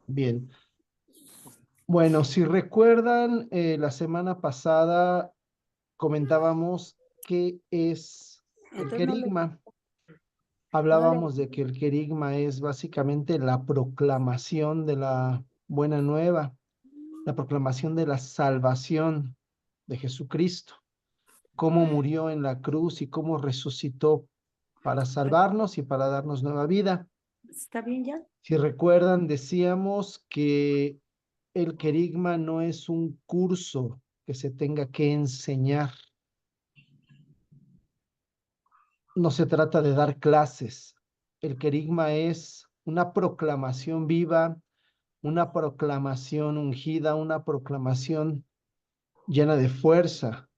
Bien. Bueno, si recuerdan, la semana pasada comentábamos qué es el Entonces querigma. no le, Hablábamos de que el querigma es básicamente la proclamación de la buena nueva, la proclamación de la salvación de Jesucristo, cómo murió en la cruz y cómo resucitó para salvarnos y para darnos nueva vida. ¿está bien ya? Si recuerdan, decíamos que el querigma no es un curso que se tenga que enseñar, no se trata de dar clases. El querigma es una proclamación viva, una proclamación ungida, una proclamación llena de fuerza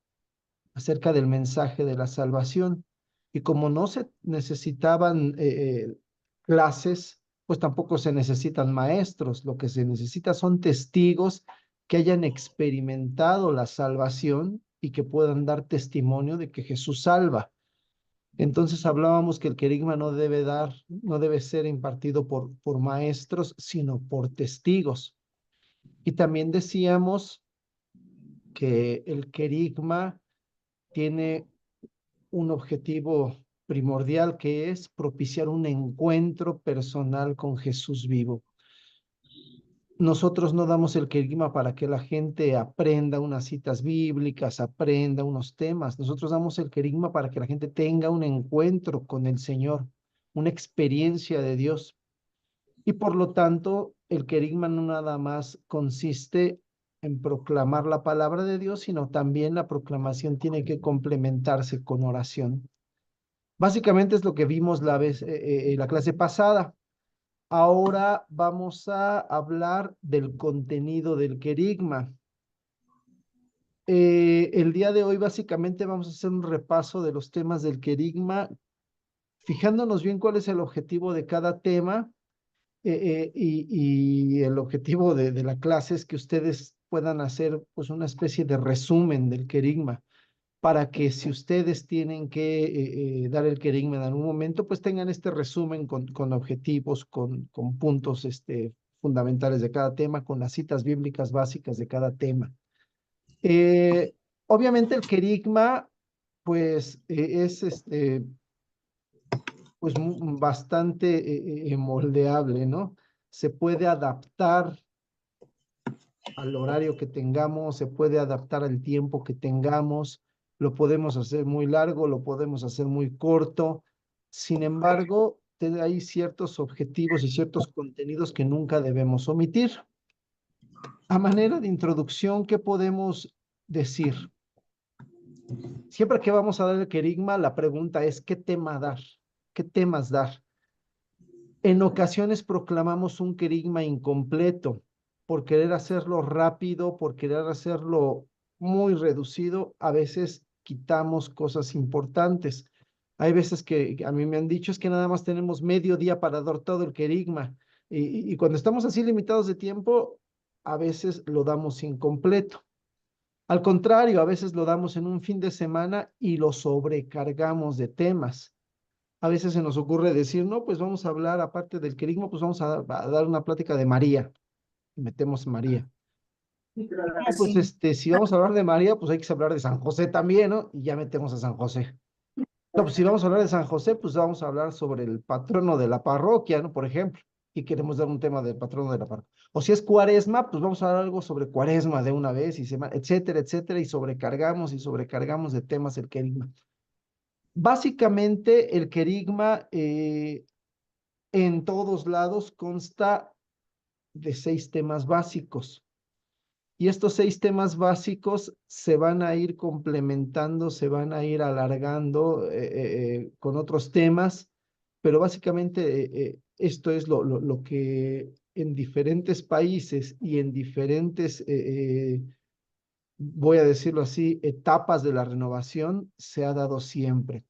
acerca del mensaje de la salvación. Y como no se necesitaban clases, pues tampoco se necesitan maestros. Lo que se necesita son testigos que hayan experimentado la salvación y que puedan dar testimonio de que Jesús salva. Entonces hablábamos que el querigma no debe ser impartido por maestros, sino por testigos. Y también decíamos que el querigma tiene un objetivo primordial que es propiciar un encuentro personal con Jesús vivo. Nosotros no damos el querigma para que la gente aprenda unas citas bíblicas, aprenda unos temas. Nosotros damos el querigma para que la gente tenga un encuentro con el Señor, una experiencia de Dios. Y por lo tanto, el querigma no nada más consiste en proclamar la palabra de Dios, sino también la proclamación tiene que complementarse con oración. Básicamente es lo que vimos la clase pasada. Ahora vamos a hablar del contenido del querigma. El día de hoy básicamente vamos a hacer un repaso de los temas del querigma, fijándonos bien cuál es el objetivo de cada tema, y el objetivo de la clase es que ustedes puedan hacer pues una especie de resumen del querigma para que si ustedes tienen que dar el querigma en algún momento, pues tengan este resumen con objetivos, con puntos fundamentales de cada tema, con las citas bíblicas básicas de cada tema. Eh, Obviamente el querigma, pues es pues bastante moldeable, ¿no? Se puede adaptar al horario que tengamos, se puede adaptar al tiempo que tengamos, lo podemos hacer muy largo, lo podemos hacer muy corto. Sin embargo, hay ciertos objetivos y ciertos contenidos que nunca debemos omitir. A manera de introducción, ¿qué podemos decir? Siempre que vamos a dar el querigma, la pregunta es, ¿qué tema dar? ¿Qué temas dar? En ocasiones proclamamos un querigma incompleto por querer hacerlo rápido, por querer hacerlo muy reducido. A veces quitamos cosas importantes. Hay veces que a mí me han dicho es que nada más tenemos medio día para dar todo el querigma. Y cuando estamos así limitados de tiempo, a veces lo damos incompleto. Al contrario, a veces lo damos en un fin de semana y lo sobrecargamos de temas. A veces se nos ocurre decir, no, pues vamos a hablar, aparte del querigma, pues vamos a dar una plática de María. Y metemos María. No, pues Sí. si vamos a hablar de María, pues hay que hablar de San José también, ¿no? Y ya metemos a San José. No, pues si vamos a hablar de San José, pues vamos a hablar sobre el patrono de la parroquia, ¿no? Por ejemplo. Y queremos dar un tema del patrono de la parroquia. O si es Cuaresma, pues vamos a hablar algo sobre Cuaresma de una vez, etcétera, etcétera, y sobrecargamos de temas el querigma. Básicamente, el querigma en todos lados consta de 6 temas básicos. Y estos 6 temas básicos se van a ir complementando, se van a ir alargando con otros temas, pero básicamente esto es lo que en diferentes países y en diferentes, voy a decirlo así, etapas de la renovación se ha dado siempre.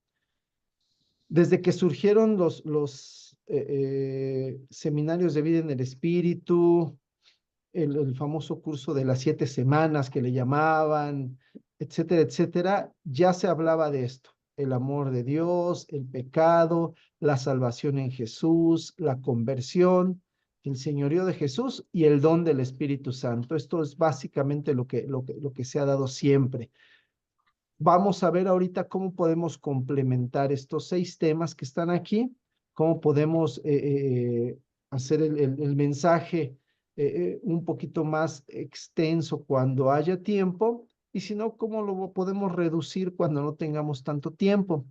Desde que surgieron los seminarios de vida en el espíritu, el famoso curso de las 7 semanas que le llamaban, etcétera, etcétera, ya se hablaba de esto, el amor de Dios, el pecado, la salvación en Jesús, la conversión. el señorío de Jesús y el don del Espíritu Santo. Esto es básicamente lo que se ha dado siempre. Vamos a ver ahorita cómo podemos complementar estos 6 temas que están aquí, cómo podemos hacer el mensaje un poquito más extenso cuando haya tiempo, y si no, cómo lo podemos reducir cuando no tengamos tanto tiempo.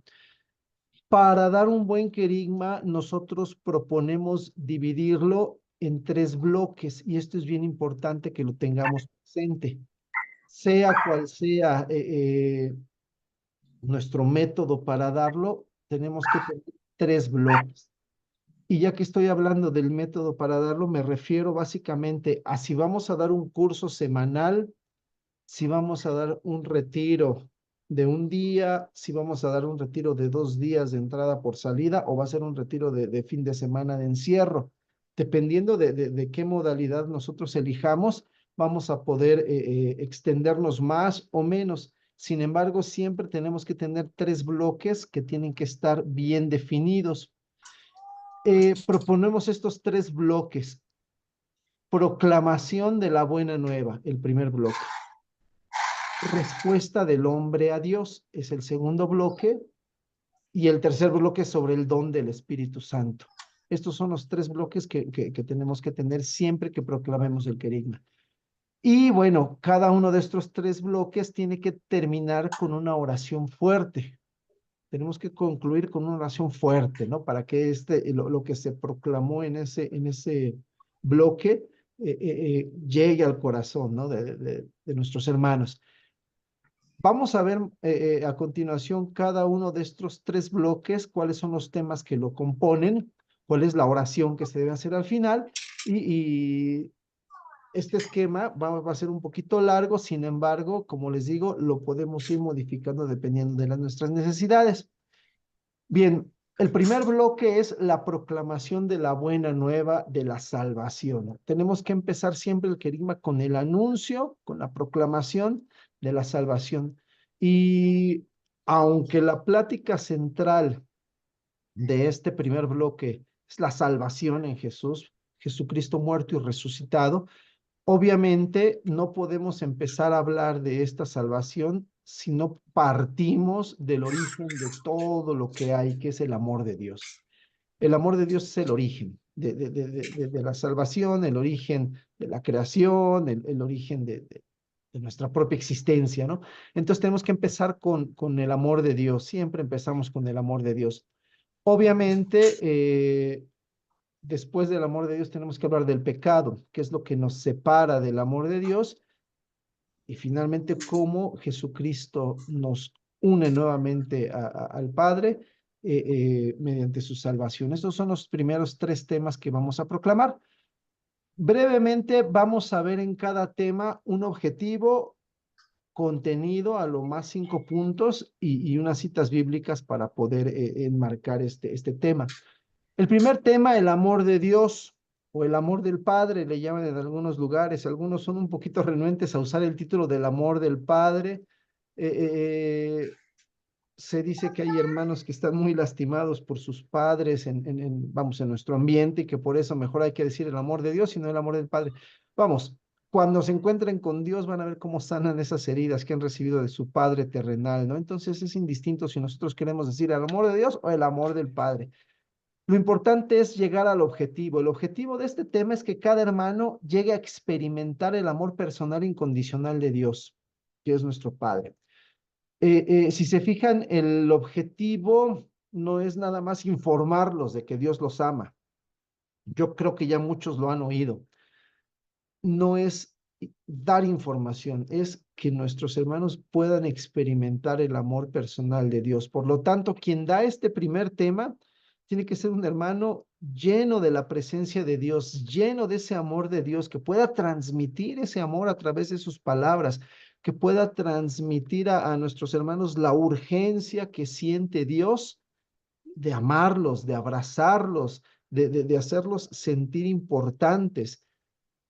Para dar un buen querigma, nosotros proponemos dividirlo en 3 bloques, y esto es bien importante que lo tengamos presente. Sea cual sea nuestro método para darlo, tenemos que tener 3 bloques. Y ya que estoy hablando del método para darlo, me refiero básicamente a si vamos a dar un curso semanal, si vamos a dar un retiro de un día, si vamos a dar un retiro de 2 días de entrada por salida, o va a ser un retiro de fin de semana de encierro. Dependiendo de qué modalidad nosotros elijamos, vamos a poder extendernos más o menos. Sin embargo, siempre tenemos que tener 3 bloques que tienen que estar bien definidos. Proponemos estos 3 bloques. Proclamación de la buena nueva, el primer bloque. Respuesta del hombre a Dios es el segundo bloque, y el tercer bloque sobre el don del Espíritu Santo. Estos son los 3 bloques que tenemos que tener siempre que proclamemos el querigma. Y bueno, cada uno de estos 3 bloques tiene que terminar con una oración fuerte. Tenemos que concluir con una oración fuerte, ¿no? Para que lo que se proclamó en ese bloque llegue al corazón, ¿no? De nuestros hermanos. Vamos a ver a continuación cada uno de estos 3 bloques, cuáles son los temas que lo componen, cuál es la oración que se debe hacer al final, y este esquema va a ser un poquito largo. Sin embargo, como les digo, lo podemos ir modificando dependiendo de nuestras necesidades. Bien, el primer bloque es la proclamación de la buena nueva de la salvación. Tenemos que empezar siempre el querigma con el anuncio, con la proclamación de la salvación. Y aunque la plática central de este primer bloque es la salvación en Jesús, Jesucristo muerto y resucitado, obviamente no podemos empezar a hablar de esta salvación si no partimos del origen de todo lo que hay, que es el amor de Dios. El amor de Dios es el origen de la salvación, el origen de la creación, el origen de nuestra propia existencia, ¿no? Entonces tenemos que empezar con el amor de Dios. Siempre empezamos con el amor de Dios. Obviamente, después del amor de Dios tenemos que hablar del pecado, que es lo que nos separa del amor de Dios, y finalmente cómo Jesucristo nos une nuevamente al Padre mediante su salvación. Estos son los primeros 3 temas que vamos a proclamar. Brevemente vamos a ver en cada tema un objetivo, contenido, a lo más 5 puntos, y unas citas bíblicas para poder enmarcar este tema. El primer tema, el amor de Dios o el amor del Padre, le llaman en algunos lugares. Algunos son un poquito renuentes a usar el título del amor del Padre. Se dice que hay hermanos que están muy lastimados por sus padres vamos, en nuestro ambiente, y que por eso mejor hay que decir el amor de Dios y no el amor del Padre. Vamos, cuando se encuentren con Dios van a ver cómo sanan esas heridas que han recibido de su Padre terrenal, ¿no? Entonces es indistinto si nosotros queremos decir el amor de Dios o el amor del Padre. Lo importante es llegar al objetivo. El objetivo de este tema es que cada hermano llegue a experimentar el amor personal incondicional de Dios, que es nuestro Padre. Si se fijan, el objetivo no es nada más informarlos de que Dios los ama. Yo creo que ya muchos lo han oído. No es dar información, es que nuestros hermanos puedan experimentar el amor personal de Dios. Por lo tanto, quien da este primer tema tiene que ser un hermano lleno de la presencia de Dios, lleno de ese amor de Dios, que pueda transmitir ese amor a través de sus palabras, que pueda transmitir a nuestros hermanos la urgencia que siente Dios de amarlos, de abrazarlos, de hacerlos sentir importantes.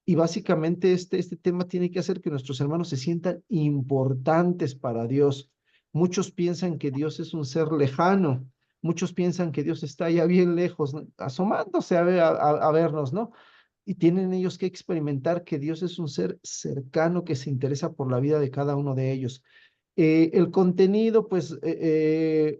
Y básicamente este tema tiene que hacer que nuestros hermanos se sientan importantes para Dios. Muchos piensan que Dios es un ser lejano. Muchos piensan que Dios está allá bien lejos, ¿no? Asomándose a vernos, ¿no? y tienen ellos que experimentar que Dios es un ser cercano que se interesa por la vida de cada uno de ellos. El contenido, pues,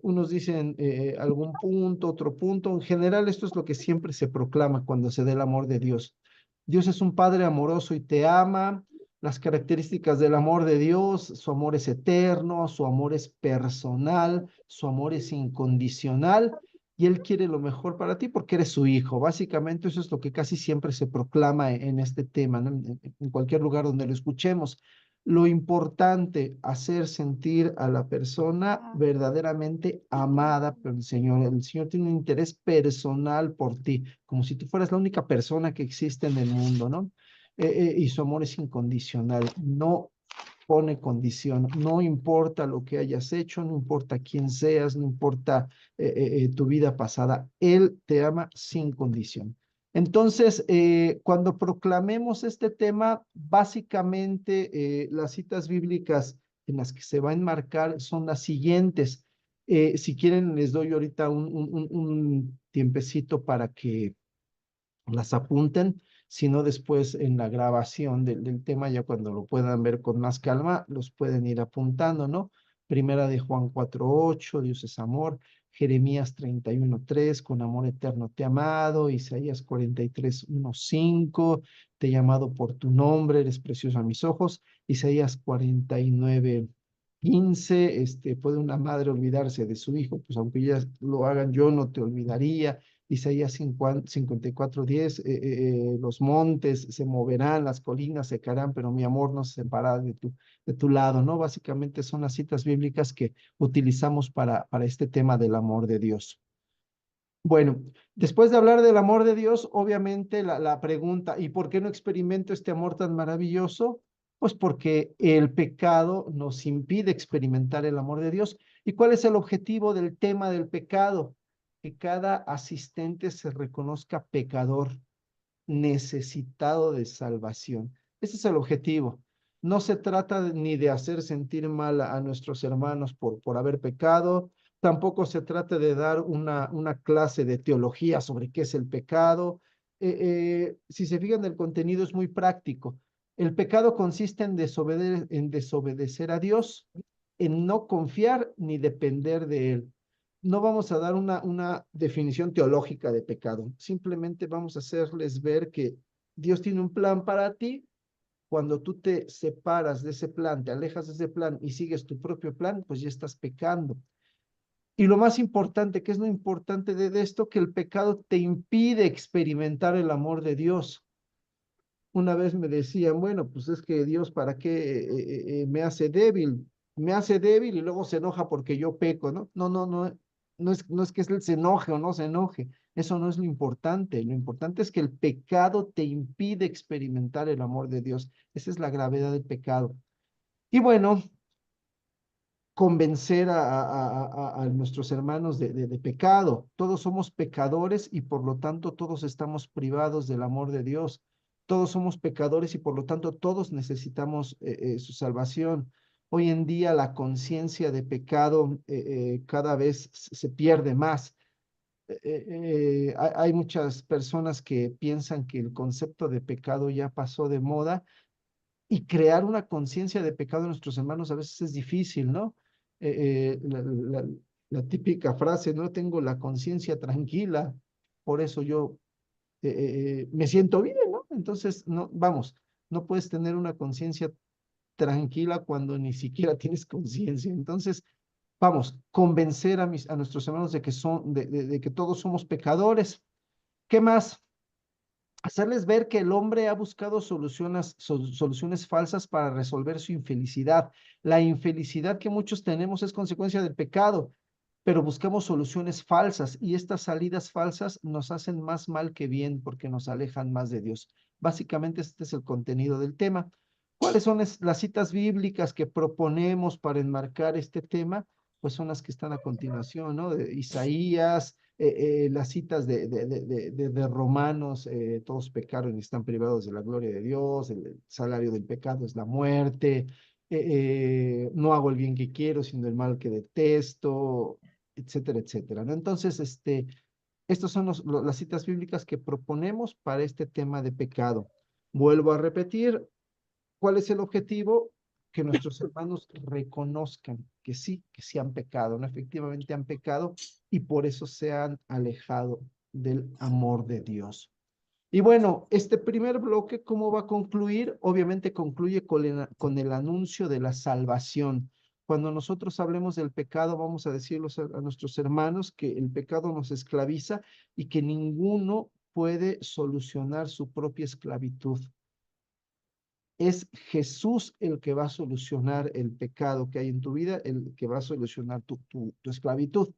unos dicen algún punto, otro punto. En general, esto es lo que siempre se proclama cuando se da el amor de Dios. Dios es un Padre amoroso y te ama. Las características del amor de Dios: su amor es eterno, su amor es personal, su amor es incondicional y Él quiere lo mejor para ti porque eres su hijo. Básicamente eso es lo que casi siempre se proclama en este tema, ¿no? En cualquier lugar donde lo escuchemos. Lo importante, hacer sentir a la persona verdaderamente amada por el Señor. El Señor tiene un interés personal por ti, como si tú fueras la única persona que existe en el mundo, ¿no? Y su amor es incondicional, no pone condición, no importa lo que hayas hecho, no importa quién seas, no importa tu vida pasada, Él te ama sin condición. Entonces, cuando proclamemos este tema, básicamente las citas bíblicas en las que se va a enmarcar son las siguientes. Si quieren, les doy ahorita un tiempecito para que las apunten, sino después en la grabación del tema, ya cuando lo puedan ver con más calma, los pueden ir apuntando, ¿no? Primera de Juan 4:8, Dios es amor. Jeremías 31:3, con amor eterno te he amado. Isaías 43:1-5, te he llamado por tu nombre, eres precioso a mis ojos. Isaías 49:15, ¿puede una madre olvidarse de su hijo? Pues aunque ellas lo hagan, yo no te olvidaría. Isaías 54:10, los montes se moverán, las colinas se caerán, pero mi amor no se separará de tu lado, ¿no? Básicamente son las citas bíblicas que utilizamos para este tema del amor de Dios. Bueno, después de hablar del amor de Dios, obviamente la pregunta: ¿y por qué no experimento este amor tan maravilloso? Pues porque el pecado nos impide experimentar el amor de Dios. ¿Y cuál es el objetivo del tema del pecado? Que cada asistente se reconozca pecador, necesitado de salvación. Ese es el objetivo. No se trata ni de hacer sentir mal a nuestros hermanos por haber pecado, tampoco se trata de dar una clase de teología sobre qué es el pecado. Si se fijan, el contenido es muy práctico. El pecado consiste en desobedecer a Dios, en no confiar ni depender de Él. No vamos a dar una definición teológica de pecado, simplemente vamos a hacerles ver que Dios tiene un plan para ti. Cuando tú te separas de ese plan, te alejas de ese plan y sigues tu propio plan, pues ya estás pecando. Y lo más importante, ¿qué es lo importante de esto? Que el pecado te impide experimentar el amor de Dios. Una vez me decían, bueno, pues es que Dios, ¿para qué me hace débil? Me hace débil y luego se enoja porque yo peco, ¿no? No es que él se enoje o no se enoje. Eso no es lo importante. Lo importante es que el pecado te impide experimentar el amor de Dios. Esa es la gravedad del pecado. Y bueno, convencer a nuestros hermanos de pecado. Todos somos pecadores y por lo tanto todos estamos privados del amor de Dios. Todos somos pecadores y por lo tanto todos necesitamos su salvación. Hoy en día la conciencia de pecado cada vez se pierde más. Hay muchas personas que piensan que el concepto de pecado ya pasó de moda y crear una conciencia de pecado en nuestros hermanos a veces es difícil, ¿no? La típica frase: no tengo la conciencia tranquila, por eso yo me siento bien, ¿no? Entonces, no, vamos, no puedes tener una conciencia tranquila cuando ni siquiera tienes conciencia. Entonces, vamos, convencer a nuestros hermanos de que todos somos pecadores. ¿Qué más? Hacerles ver que el hombre ha buscado soluciones falsas para resolver su infelicidad. La infelicidad que muchos tenemos es consecuencia del pecado, pero buscamos soluciones falsas y estas salidas falsas nos hacen más mal que bien porque nos alejan más de Dios. Básicamente este es el contenido del tema. ¿Cuáles son las citas bíblicas que proponemos para enmarcar este tema? Pues son las que están a continuación, ¿no? De Isaías, las citas de Romanos: todos pecaron y están privados de la gloria de Dios, el salario del pecado es la muerte, no hago el bien que quiero, sino el mal que detesto, etcétera, etcétera, ¿no? Entonces, Estas son las citas bíblicas que proponemos para este tema de pecado. Vuelvo a repetir, ¿cuál es el objetivo? Que nuestros hermanos reconozcan que sí han pecado, ¿no? Efectivamente han pecado y por eso se han alejado del amor de Dios. Y bueno, este primer bloque, ¿cómo va a concluir? Obviamente concluye con el anuncio de la salvación. Cuando nosotros hablemos del pecado, vamos a decirles a nuestros hermanos que el pecado nos esclaviza y que ninguno puede solucionar su propia esclavitud. Es Jesús el que va a solucionar el pecado que hay en tu vida, el que va a solucionar tu esclavitud.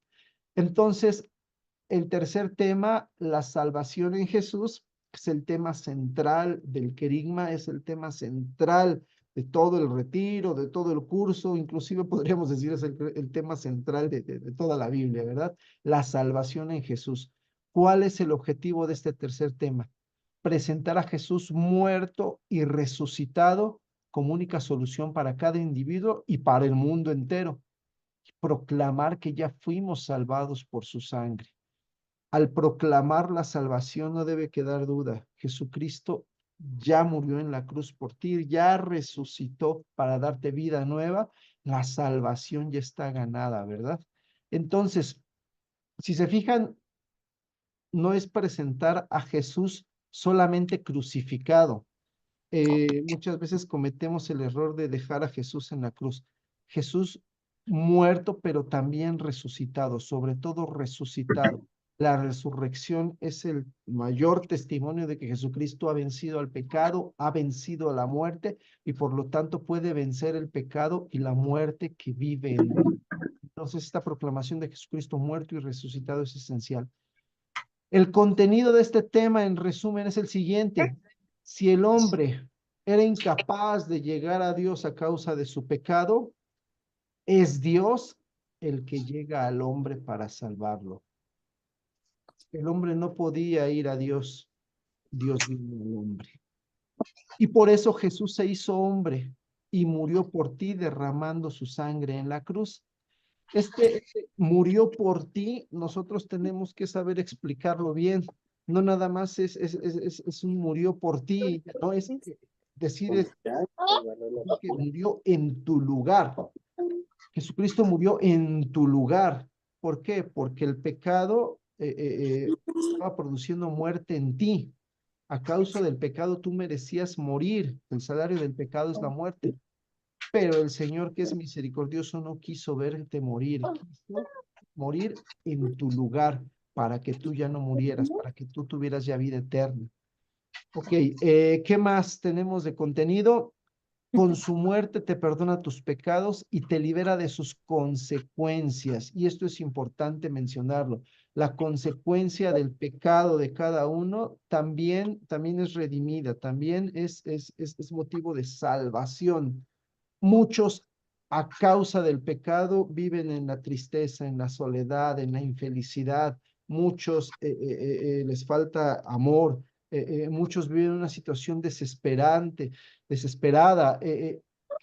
Entonces, el tercer tema, la salvación en Jesús, es el tema central del querigma, es el tema central de todo el retiro, de todo el curso, inclusive podríamos decir es el tema central de toda la Biblia, ¿verdad? La salvación en Jesús. ¿Cuál es el objetivo de este tercer tema? Presentar a Jesús muerto y resucitado como única solución para cada individuo y para el mundo entero. Proclamar que ya fuimos salvados por su sangre. Al proclamar la salvación no debe quedar duda. Jesucristo ya murió en la cruz por ti, ya resucitó para darte vida nueva. La salvación ya está ganada, ¿verdad? Entonces, si se fijan, no es presentar a Jesús solamente crucificado. Muchas veces cometemos el error de dejar a Jesús en la cruz. Jesús muerto, pero también resucitado, sobre todo resucitado. La resurrección es el mayor testimonio de que Jesucristo ha vencido al pecado, ha vencido a la muerte y por lo tanto puede vencer el pecado y la muerte que vive en él. Entonces, esta proclamación de Jesucristo muerto y resucitado es esencial. El contenido de este tema, en resumen, es el siguiente. Si el hombre era incapaz de llegar a Dios a causa de su pecado, es Dios el que llega al hombre para salvarlo. El hombre no podía ir a Dios, Dios vino al hombre. Y por eso Jesús se hizo hombre y murió por ti derramando su sangre en la cruz. Este murió por ti, nosotros tenemos que saber explicarlo bien. No nada más es un murió por ti, no es decir que murió en tu lugar. Jesucristo murió en tu lugar. ¿Por qué? Porque el pecado estaba produciendo muerte en ti. A causa del pecado tú merecías morir. El salario del pecado es la muerte. Pero el Señor, que es misericordioso, no quiso verte morir, quiso morir en tu lugar para que tú ya no murieras, para que tú tuvieras ya vida eterna. Ok, ¿qué más tenemos de contenido? Con su muerte te perdona tus pecados y te libera de sus consecuencias. Y esto es importante mencionarlo. La consecuencia del pecado de cada uno también es redimida, también es motivo de salvación. Muchos a causa del pecado viven en la tristeza, en la soledad, en la infelicidad. Muchos les falta amor. Muchos viven una situación desesperada.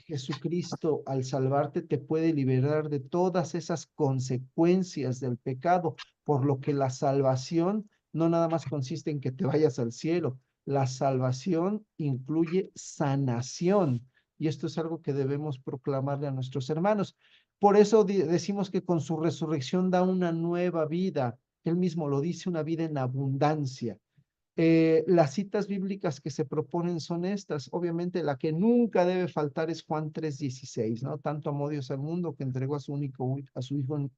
Jesucristo, al salvarte, te puede liberar de todas esas consecuencias del pecado, por lo que la salvación no nada más consiste en que te vayas al cielo. La salvación incluye sanación y esto es algo que debemos proclamarle a nuestros hermanos. Por eso decimos que con su resurrección da una nueva vida. Él mismo lo dice, una vida en abundancia. Las citas bíblicas que se proponen son estas. Obviamente la que nunca debe faltar es Juan 3:16, ¿no? Tanto amó Dios al mundo que entregó a su hijo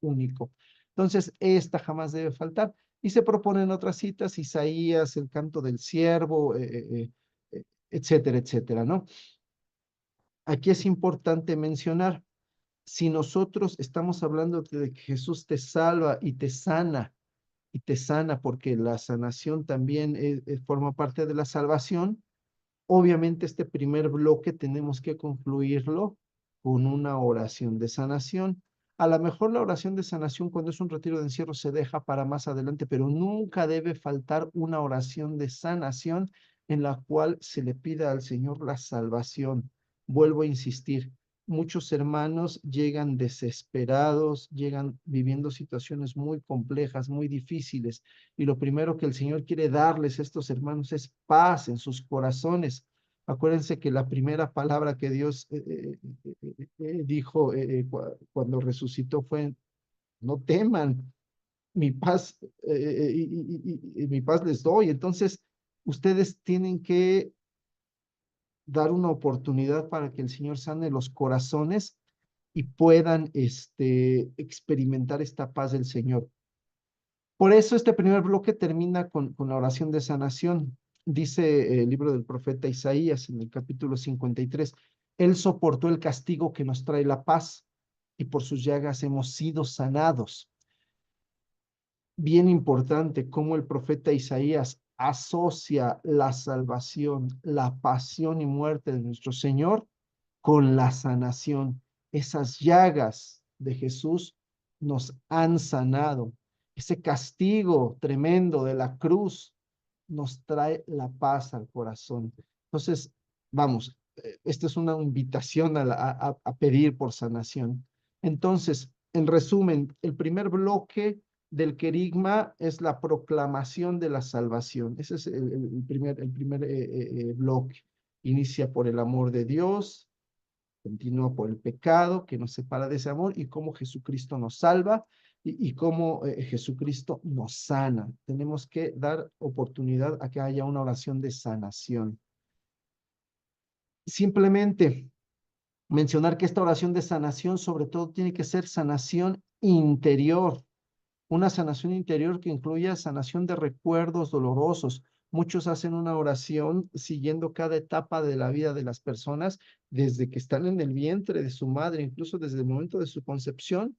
único. Entonces, esta jamás debe faltar. Y se proponen otras citas, Isaías, el canto del siervo, etcétera, etcétera, ¿no? Aquí es importante mencionar, si nosotros estamos hablando de que Jesús te salva y te sana porque la sanación también forma parte de la salvación, obviamente este primer bloque tenemos que concluirlo con una oración de sanación. A lo mejor la oración de sanación cuando es un retiro de encierro se deja para más adelante, pero nunca debe faltar una oración de sanación en la cual se le pida al Señor la salvación. Vuelvo a insistir, muchos hermanos llegan desesperados, llegan viviendo situaciones muy complejas, muy difíciles, y lo primero que el Señor quiere darles a estos hermanos es paz en sus corazones. Acuérdense que la primera palabra que Dios dijo cuando resucitó fue, no teman, mi paz, mi paz les doy. Entonces, ustedes tienen que dar una oportunidad para que el Señor sane los corazones y puedan experimentar esta paz del Señor. Por eso este primer bloque termina con la oración de sanación. Dice el libro del profeta Isaías en el capítulo 53, Él soportó el castigo que nos trae la paz y por sus llagas hemos sido sanados. Bien importante cómo el profeta Isaías asocia la salvación, la pasión y muerte de nuestro Señor con la sanación. Esas llagas de Jesús nos han sanado. Ese castigo tremendo de la cruz nos trae la paz al corazón. Entonces, vamos, esta es una invitación a pedir por sanación. Entonces, en resumen, el primer bloque del querigma es la proclamación de la salvación. Ese es el primer bloque. Inicia por el amor de Dios, continúa por el pecado que nos separa de ese amor y cómo Jesucristo nos salva y cómo Jesucristo nos sana. Tenemos que dar oportunidad a que haya una oración de sanación. Simplemente mencionar que esta oración de sanación sobre todo tiene que ser sanación interior, una sanación interior que incluya sanación de recuerdos dolorosos. Muchos hacen una oración siguiendo cada etapa de la vida de las personas, desde que están en el vientre de su madre, incluso desde el momento de su concepción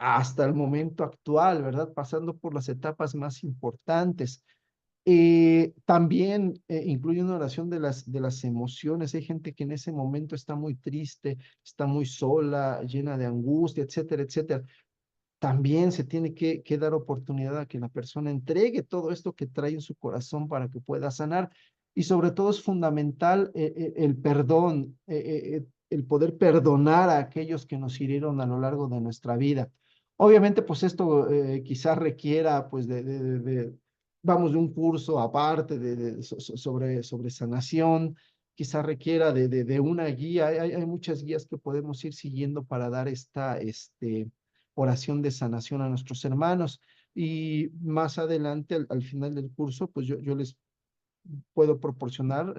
hasta el momento actual, ¿verdad? Pasando por las etapas más importantes. También incluye una oración de las emociones. Hay gente que en ese momento está muy triste, está muy sola, llena de angustia, etcétera, etcétera. También se tiene que dar oportunidad a que la persona entregue todo esto que trae en su corazón para que pueda sanar. Y sobre todo es fundamental el perdón, el poder perdonar a aquellos que nos hirieron a lo largo de nuestra vida. Obviamente, pues esto quizás requiera, pues, vamos, de un curso aparte sobre sanación, quizás requiera de una guía. Hay muchas guías que podemos ir siguiendo para dar esta, oración de sanación a nuestros hermanos. Y más adelante, al final del curso, pues yo les puedo proporcionar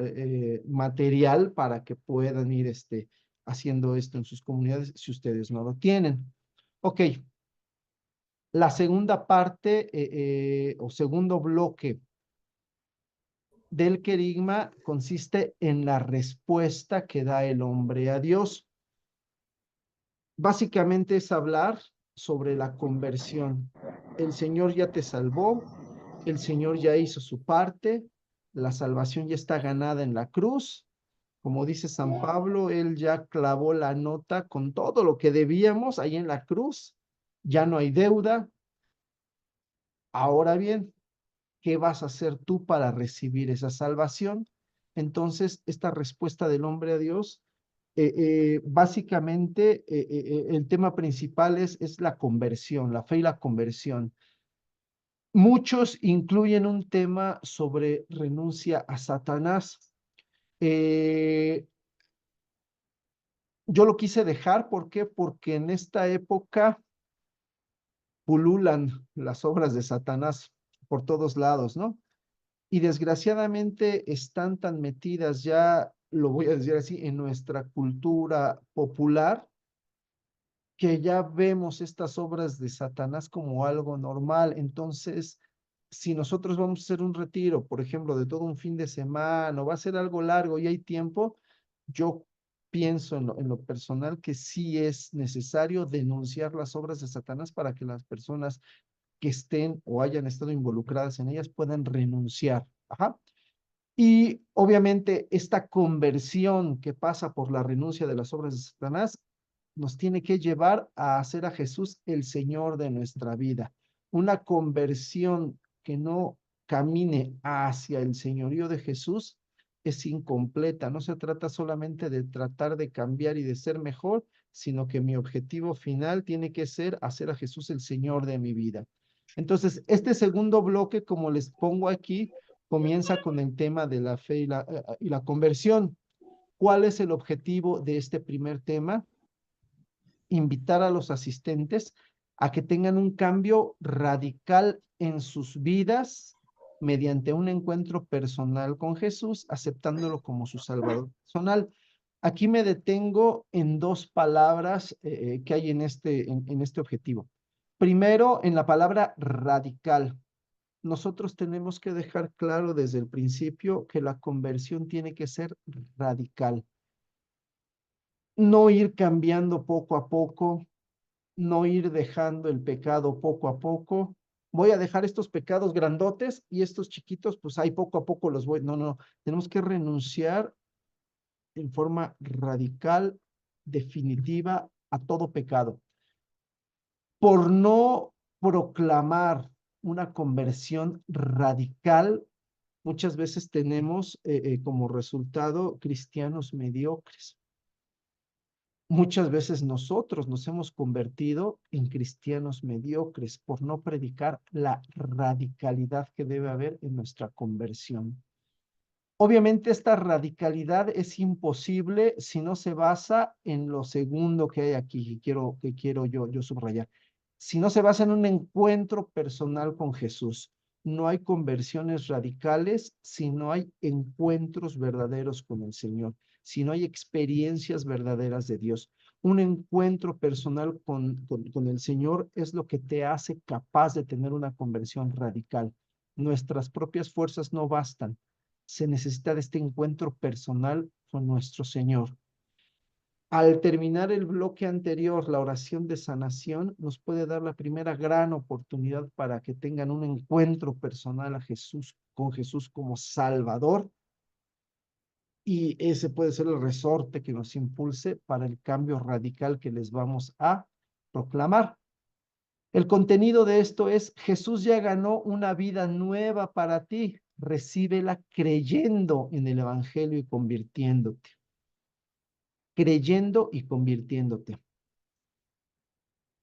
material para que puedan ir haciendo esto en sus comunidades si ustedes no lo tienen. Ok, la segunda parte o segundo bloque del querigma consiste en la respuesta que da el hombre a Dios. Básicamente es hablar sobre la conversión. El Señor ya te salvó, el Señor ya hizo su parte, la salvación ya está ganada en la cruz. Como dice San Pablo, Él ya clavó la nota con todo lo que debíamos ahí en la cruz. Ya no hay deuda. Ahora bien, ¿qué vas a hacer tú para recibir esa salvación? Entonces, esta respuesta del hombre a Dios, básicamente, el tema principal es la conversión, la fe y la conversión. Muchos incluyen un tema sobre renuncia a Satanás. Eh, yo lo quise dejar, ¿por qué? Porque en esta época pululan las obras de Satanás por todos lados, ¿no? Y desgraciadamente están tan metidas ya, lo voy a decir así, en nuestra cultura popular, que ya vemos estas obras de Satanás como algo normal. Entonces, si nosotros vamos a hacer un retiro, por ejemplo, de todo un fin de semana, o va a ser algo largo y hay tiempo, yo pienso en lo personal que sí es necesario denunciar las obras de Satanás para que las personas que estén o hayan estado involucradas en ellas puedan renunciar. Ajá. Y obviamente esta conversión que pasa por la renuncia de las obras de Satanás nos tiene que llevar a hacer a Jesús el Señor de nuestra vida. Una conversión que no camine hacia el señorío de Jesús es incompleta. No se trata solamente de tratar de cambiar y de ser mejor, sino que mi objetivo final tiene que ser hacer a Jesús el Señor de mi vida. Entonces, este segundo bloque, como les pongo aquí, comienza con el tema de la fe y la conversión. ¿Cuál es el objetivo de este primer tema? Invitar a los asistentes a que tengan un cambio radical en sus vidas mediante un encuentro personal con Jesús, aceptándolo como su Salvador personal. Aquí me detengo en dos palabras que hay en este objetivo. Primero, en la palabra radical. Nosotros tenemos que dejar claro desde el principio que la conversión tiene que ser radical. No ir cambiando poco a poco, no ir dejando el pecado poco a poco. Voy a dejar estos pecados grandotes y estos chiquitos, pues ahí poco a poco los voy. No, no, tenemos que renunciar en forma radical, definitiva, a todo pecado. Por no proclamar una conversión radical, muchas veces tenemos como resultado cristianos mediocres. Muchas veces nosotros nos hemos convertido en cristianos mediocres por no predicar la radicalidad que debe haber en nuestra conversión. Obviamente esta radicalidad es imposible si no se basa en lo segundo que hay aquí, que quiero yo subrayar. Si no se basa en un encuentro personal con Jesús. No hay conversiones radicales si no hay encuentros verdaderos con el Señor, si no hay experiencias verdaderas de Dios. Un encuentro personal con el Señor es lo que te hace capaz de tener una conversión radical. Nuestras propias fuerzas no bastan. Se necesita de este encuentro personal con nuestro Señor. Al terminar el bloque anterior, la oración de sanación nos puede dar la primera gran oportunidad para que tengan un encuentro personal con Jesús como Salvador, y ese puede ser el resorte que nos impulse para el cambio radical que les vamos a proclamar. El contenido de esto es: Jesús ya ganó una vida nueva para ti. Recíbela creyendo en el Evangelio y convirtiéndote. Creyendo y convirtiéndote.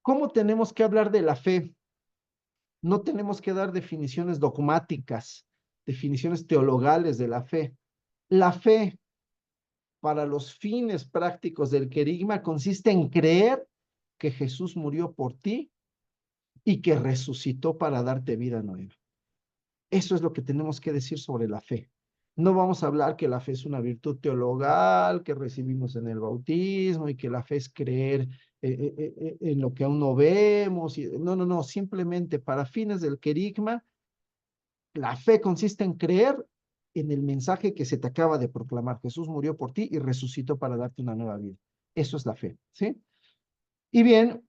¿Cómo tenemos que hablar de la fe? No tenemos que dar definiciones dogmáticas, definiciones teologales de la fe. La fe, para los fines prácticos del querigma, consiste en creer que Jesús murió por ti y que resucitó para darte vida nueva. Eso es lo que tenemos que decir sobre la fe. No vamos a hablar que la fe es una virtud teologal que recibimos en el bautismo y que la fe es creer en lo que aún no vemos. No, no, no. Simplemente para fines del querigma, la fe consiste en creer en el mensaje que se te acaba de proclamar. Jesús murió por ti y resucitó para darte una nueva vida. Eso es la fe, ¿sí? Y bien,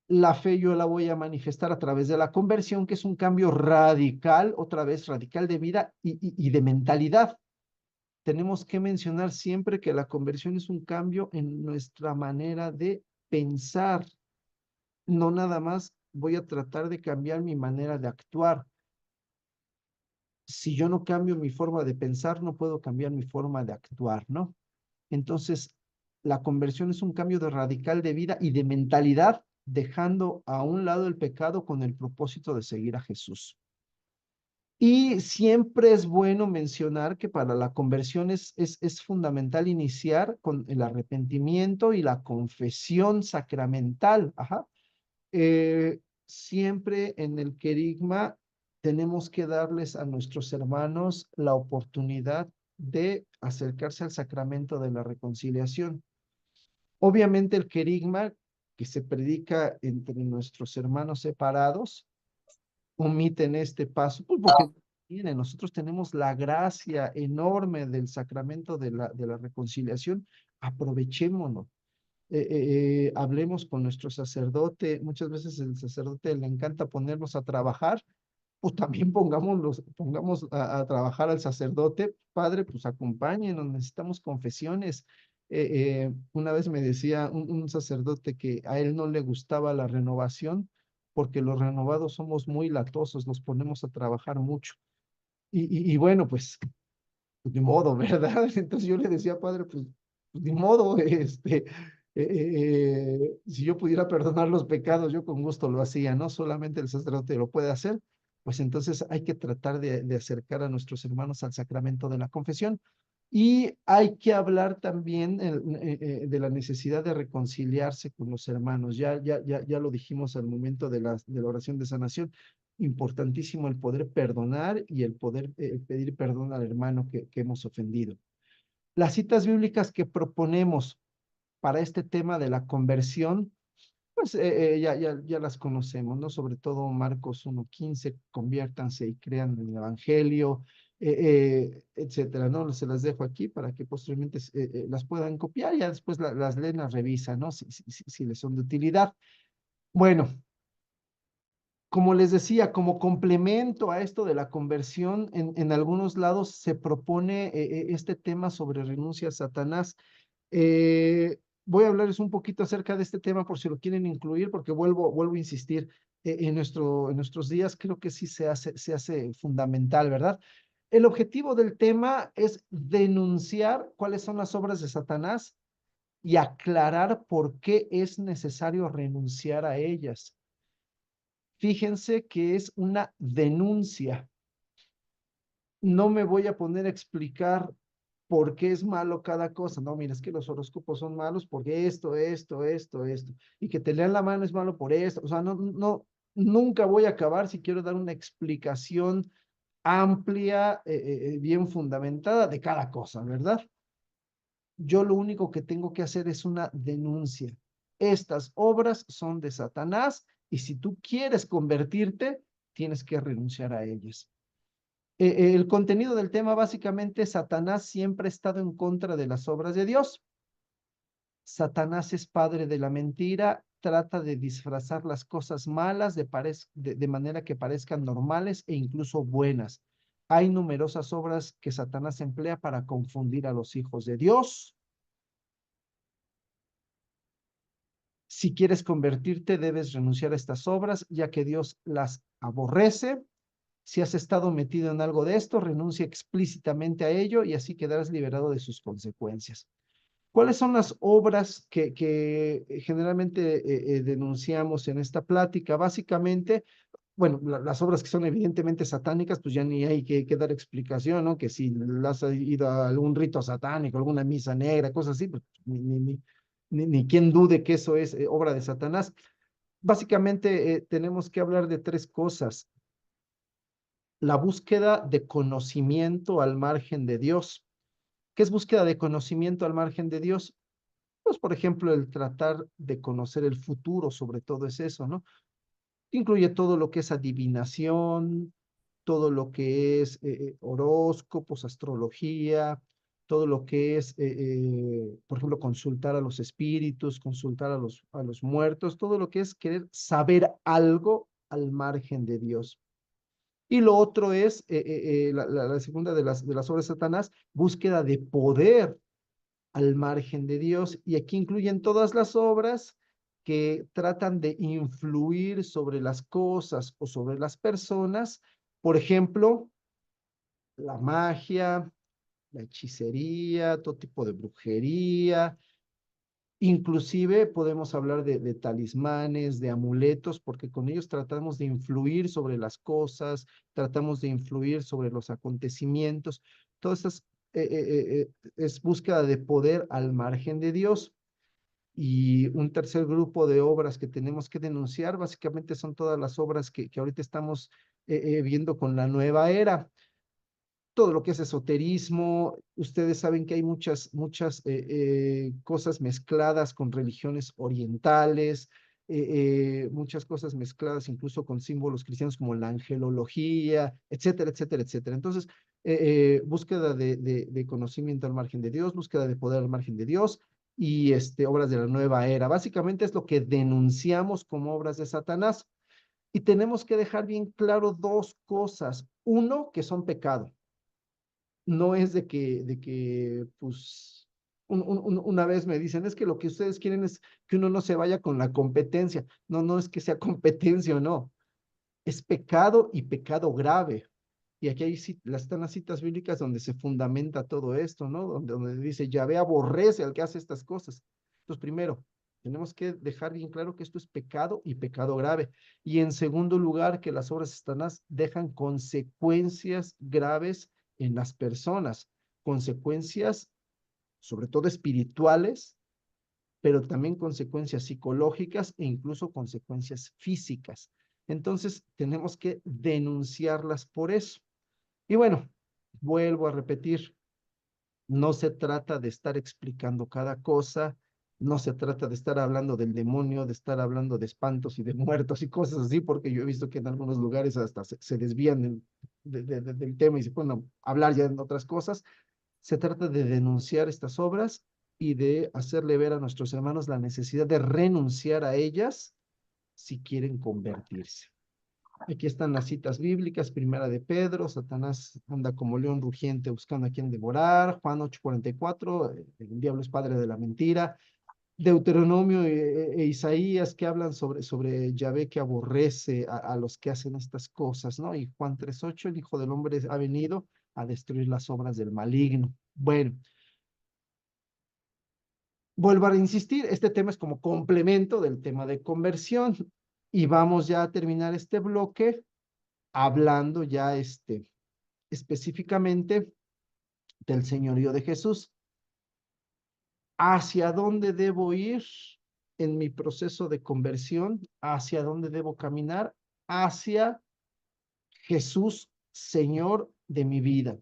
la fe yo la voy a manifestar a través de la conversión, que es un cambio radical, otra vez radical de vida y de mentalidad. Tenemos que mencionar siempre que la conversión es un cambio en nuestra manera de pensar. No nada más voy a tratar de cambiar mi manera de actuar. Si yo no cambio mi forma de pensar, no puedo cambiar mi forma de actuar, ¿no? Entonces, la conversión es un cambio de radical de vida y de mentalidad, dejando a un lado el pecado con el propósito de seguir a Jesús. Y siempre es bueno mencionar que para la conversión es fundamental iniciar con el arrepentimiento y la confesión sacramental. Ajá. Siempre en el querigma tenemos que darles a nuestros hermanos la oportunidad de acercarse al sacramento de la reconciliación. Obviamente el querigma que se predica entre nuestros hermanos separados omiten este paso, pues porque miren, nosotros tenemos la gracia enorme del sacramento de la reconciliación. Aprovechémonos. Hablemos con nuestro sacerdote. Muchas veces el sacerdote le encanta ponernos a trabajar, pues también pongamos a trabajar al sacerdote. Padre, pues acompáñenos, necesitamos confesiones. Una vez me decía un sacerdote que a él no le gustaba la renovación porque los renovados somos muy latosos, los ponemos a trabajar mucho. Y bueno, pues pues ni modo, ¿verdad? Entonces yo le decía, padre, pues ni modo, si yo pudiera perdonar los pecados, yo con gusto lo hacía, ¿no? Solamente el sacerdote lo puede hacer, pues entonces hay que tratar de acercar a nuestros hermanos al sacramento de la confesión. Y hay que hablar también de la necesidad de reconciliarse con los hermanos. Ya lo dijimos al momento de la oración de sanación. Importantísimo el poder perdonar y el poder pedir perdón al hermano que hemos ofendido. Las citas bíblicas que proponemos para este tema de la conversión, pues ya las conocemos, ¿no? Sobre todo Marcos 1:15, conviértanse y crean en el Evangelio, etcétera, ¿no? Se las dejo aquí para que posteriormente las puedan copiar y ya después las leen, las revisan, ¿no? Si les son de utilidad. Bueno, como les decía, como complemento a esto de la conversión, en algunos lados se propone este tema sobre renuncia a Satanás. Voy a hablarles un poquito acerca de este tema por si lo quieren incluir, porque vuelvo a insistir, en nuestros días creo que sí se hace fundamental, ¿verdad? El objetivo del tema es denunciar cuáles son las obras de Satanás y aclarar por qué es necesario renunciar a ellas. Fíjense que es una denuncia. No me voy a poner a explicar por qué es malo cada cosa. No, mira, es que los horóscopos son malos porque esto, y que te lean la mano es malo por esto. O sea, nunca voy a acabar si quiero dar una explicación amplia, bien fundamentada de cada cosa, ¿verdad? Yo lo único que tengo que hacer es una denuncia. Estas obras son de Satanás y si tú quieres convertirte, tienes que renunciar a ellas. El contenido del tema básicamente, Satanás siempre ha estado en contra de las obras de Dios. Satanás es padre de la mentira, trata de disfrazar las cosas malas de manera que parezcan normales e incluso buenas. Hay numerosas obras que Satanás emplea para confundir a los hijos de Dios. Si quieres convertirte, debes renunciar a estas obras, ya que Dios las aborrece. Si has estado metido en algo de esto, renuncia explícitamente a ello y así quedarás liberado de sus consecuencias. ¿Cuáles son las obras que generalmente denunciamos en esta plática? Básicamente, bueno, las obras que son evidentemente satánicas, pues ya ni hay que dar explicación, ¿no? Que si has ido a algún rito satánico, alguna misa negra, cosas así, pues ni quien dude que eso es obra de Satanás. Básicamente tenemos que hablar de tres cosas. La búsqueda de conocimiento al margen de Dios. ¿Qué es búsqueda de conocimiento al margen de Dios? Pues, por ejemplo, el tratar de conocer el futuro, sobre todo es eso, ¿no? Incluye todo lo que es adivinación, todo lo que es horóscopos, astrología, todo lo que es, por ejemplo, consultar a los espíritus, consultar a los muertos, todo lo que es querer saber algo al margen de Dios. Y lo otro es, la segunda de las obras de Satanás, búsqueda de poder al margen de Dios. Y aquí incluyen todas las obras que tratan de influir sobre las cosas o sobre las personas. Por ejemplo, la magia, la hechicería, todo tipo de brujería. Inclusive podemos hablar de talismanes, de amuletos, porque con ellos tratamos de influir sobre las cosas, tratamos de influir sobre los acontecimientos. Todas estas es búsqueda de poder al margen de Dios. Y un tercer grupo de obras que tenemos que denunciar, básicamente son todas las obras que ahorita estamos viendo con la nueva era. Todo lo que es esoterismo, ustedes saben que hay muchas cosas mezcladas con religiones orientales, muchas cosas mezcladas incluso con símbolos cristianos como la angelología, etcétera, etcétera, etcétera. Entonces, búsqueda de conocimiento al margen de Dios, búsqueda de poder al margen de Dios y obras de la nueva era. Básicamente es lo que denunciamos como obras de Satanás. Y tenemos que dejar bien claro dos cosas. Uno, que son pecado. No es pues, una vez me dicen, es que lo que ustedes quieren es que uno no se vaya con la competencia. No, no es que sea competencia o no. Es pecado y pecado grave. Y aquí están las citas bíblicas donde se fundamenta todo esto, ¿no? Donde dice, Yahvé aborrece al que hace estas cosas. Entonces, primero, tenemos que dejar bien claro que esto es pecado y pecado grave. Y en segundo lugar, que las obras de Satanás dejan consecuencias graves en las personas, consecuencias sobre todo espirituales, pero también consecuencias psicológicas e incluso consecuencias físicas. Entonces, tenemos que denunciarlas por eso. Y bueno, vuelvo a repetir, no se trata de estar explicando cada cosa, no se trata de estar hablando del demonio, de estar hablando de espantos y de muertos y cosas así, porque yo he visto que en algunos lugares hasta se desvían del tema y se ponen a hablar ya en otras cosas. Se trata de denunciar estas obras y de hacerle ver a nuestros hermanos la necesidad de renunciar a ellas si quieren convertirse. Aquí están las citas bíblicas, primera de Pedro, Satanás anda como león rugiente buscando a quien devorar, Juan 8:44, el diablo es padre de la mentira, Deuteronomio Isaías que hablan sobre Yahvé que aborrece a los que hacen estas cosas, ¿no? Y Juan 3:8, el Hijo del Hombre ha venido a destruir las obras del maligno. Bueno, vuelvo a insistir, este tema es como complemento del tema de conversión y vamos ya a terminar este bloque hablando ya específicamente del señorío de Jesús. ¿Hacia dónde debo ir en mi proceso de conversión? ¿Hacia dónde debo caminar? Hacia Jesús, Señor de mi vida.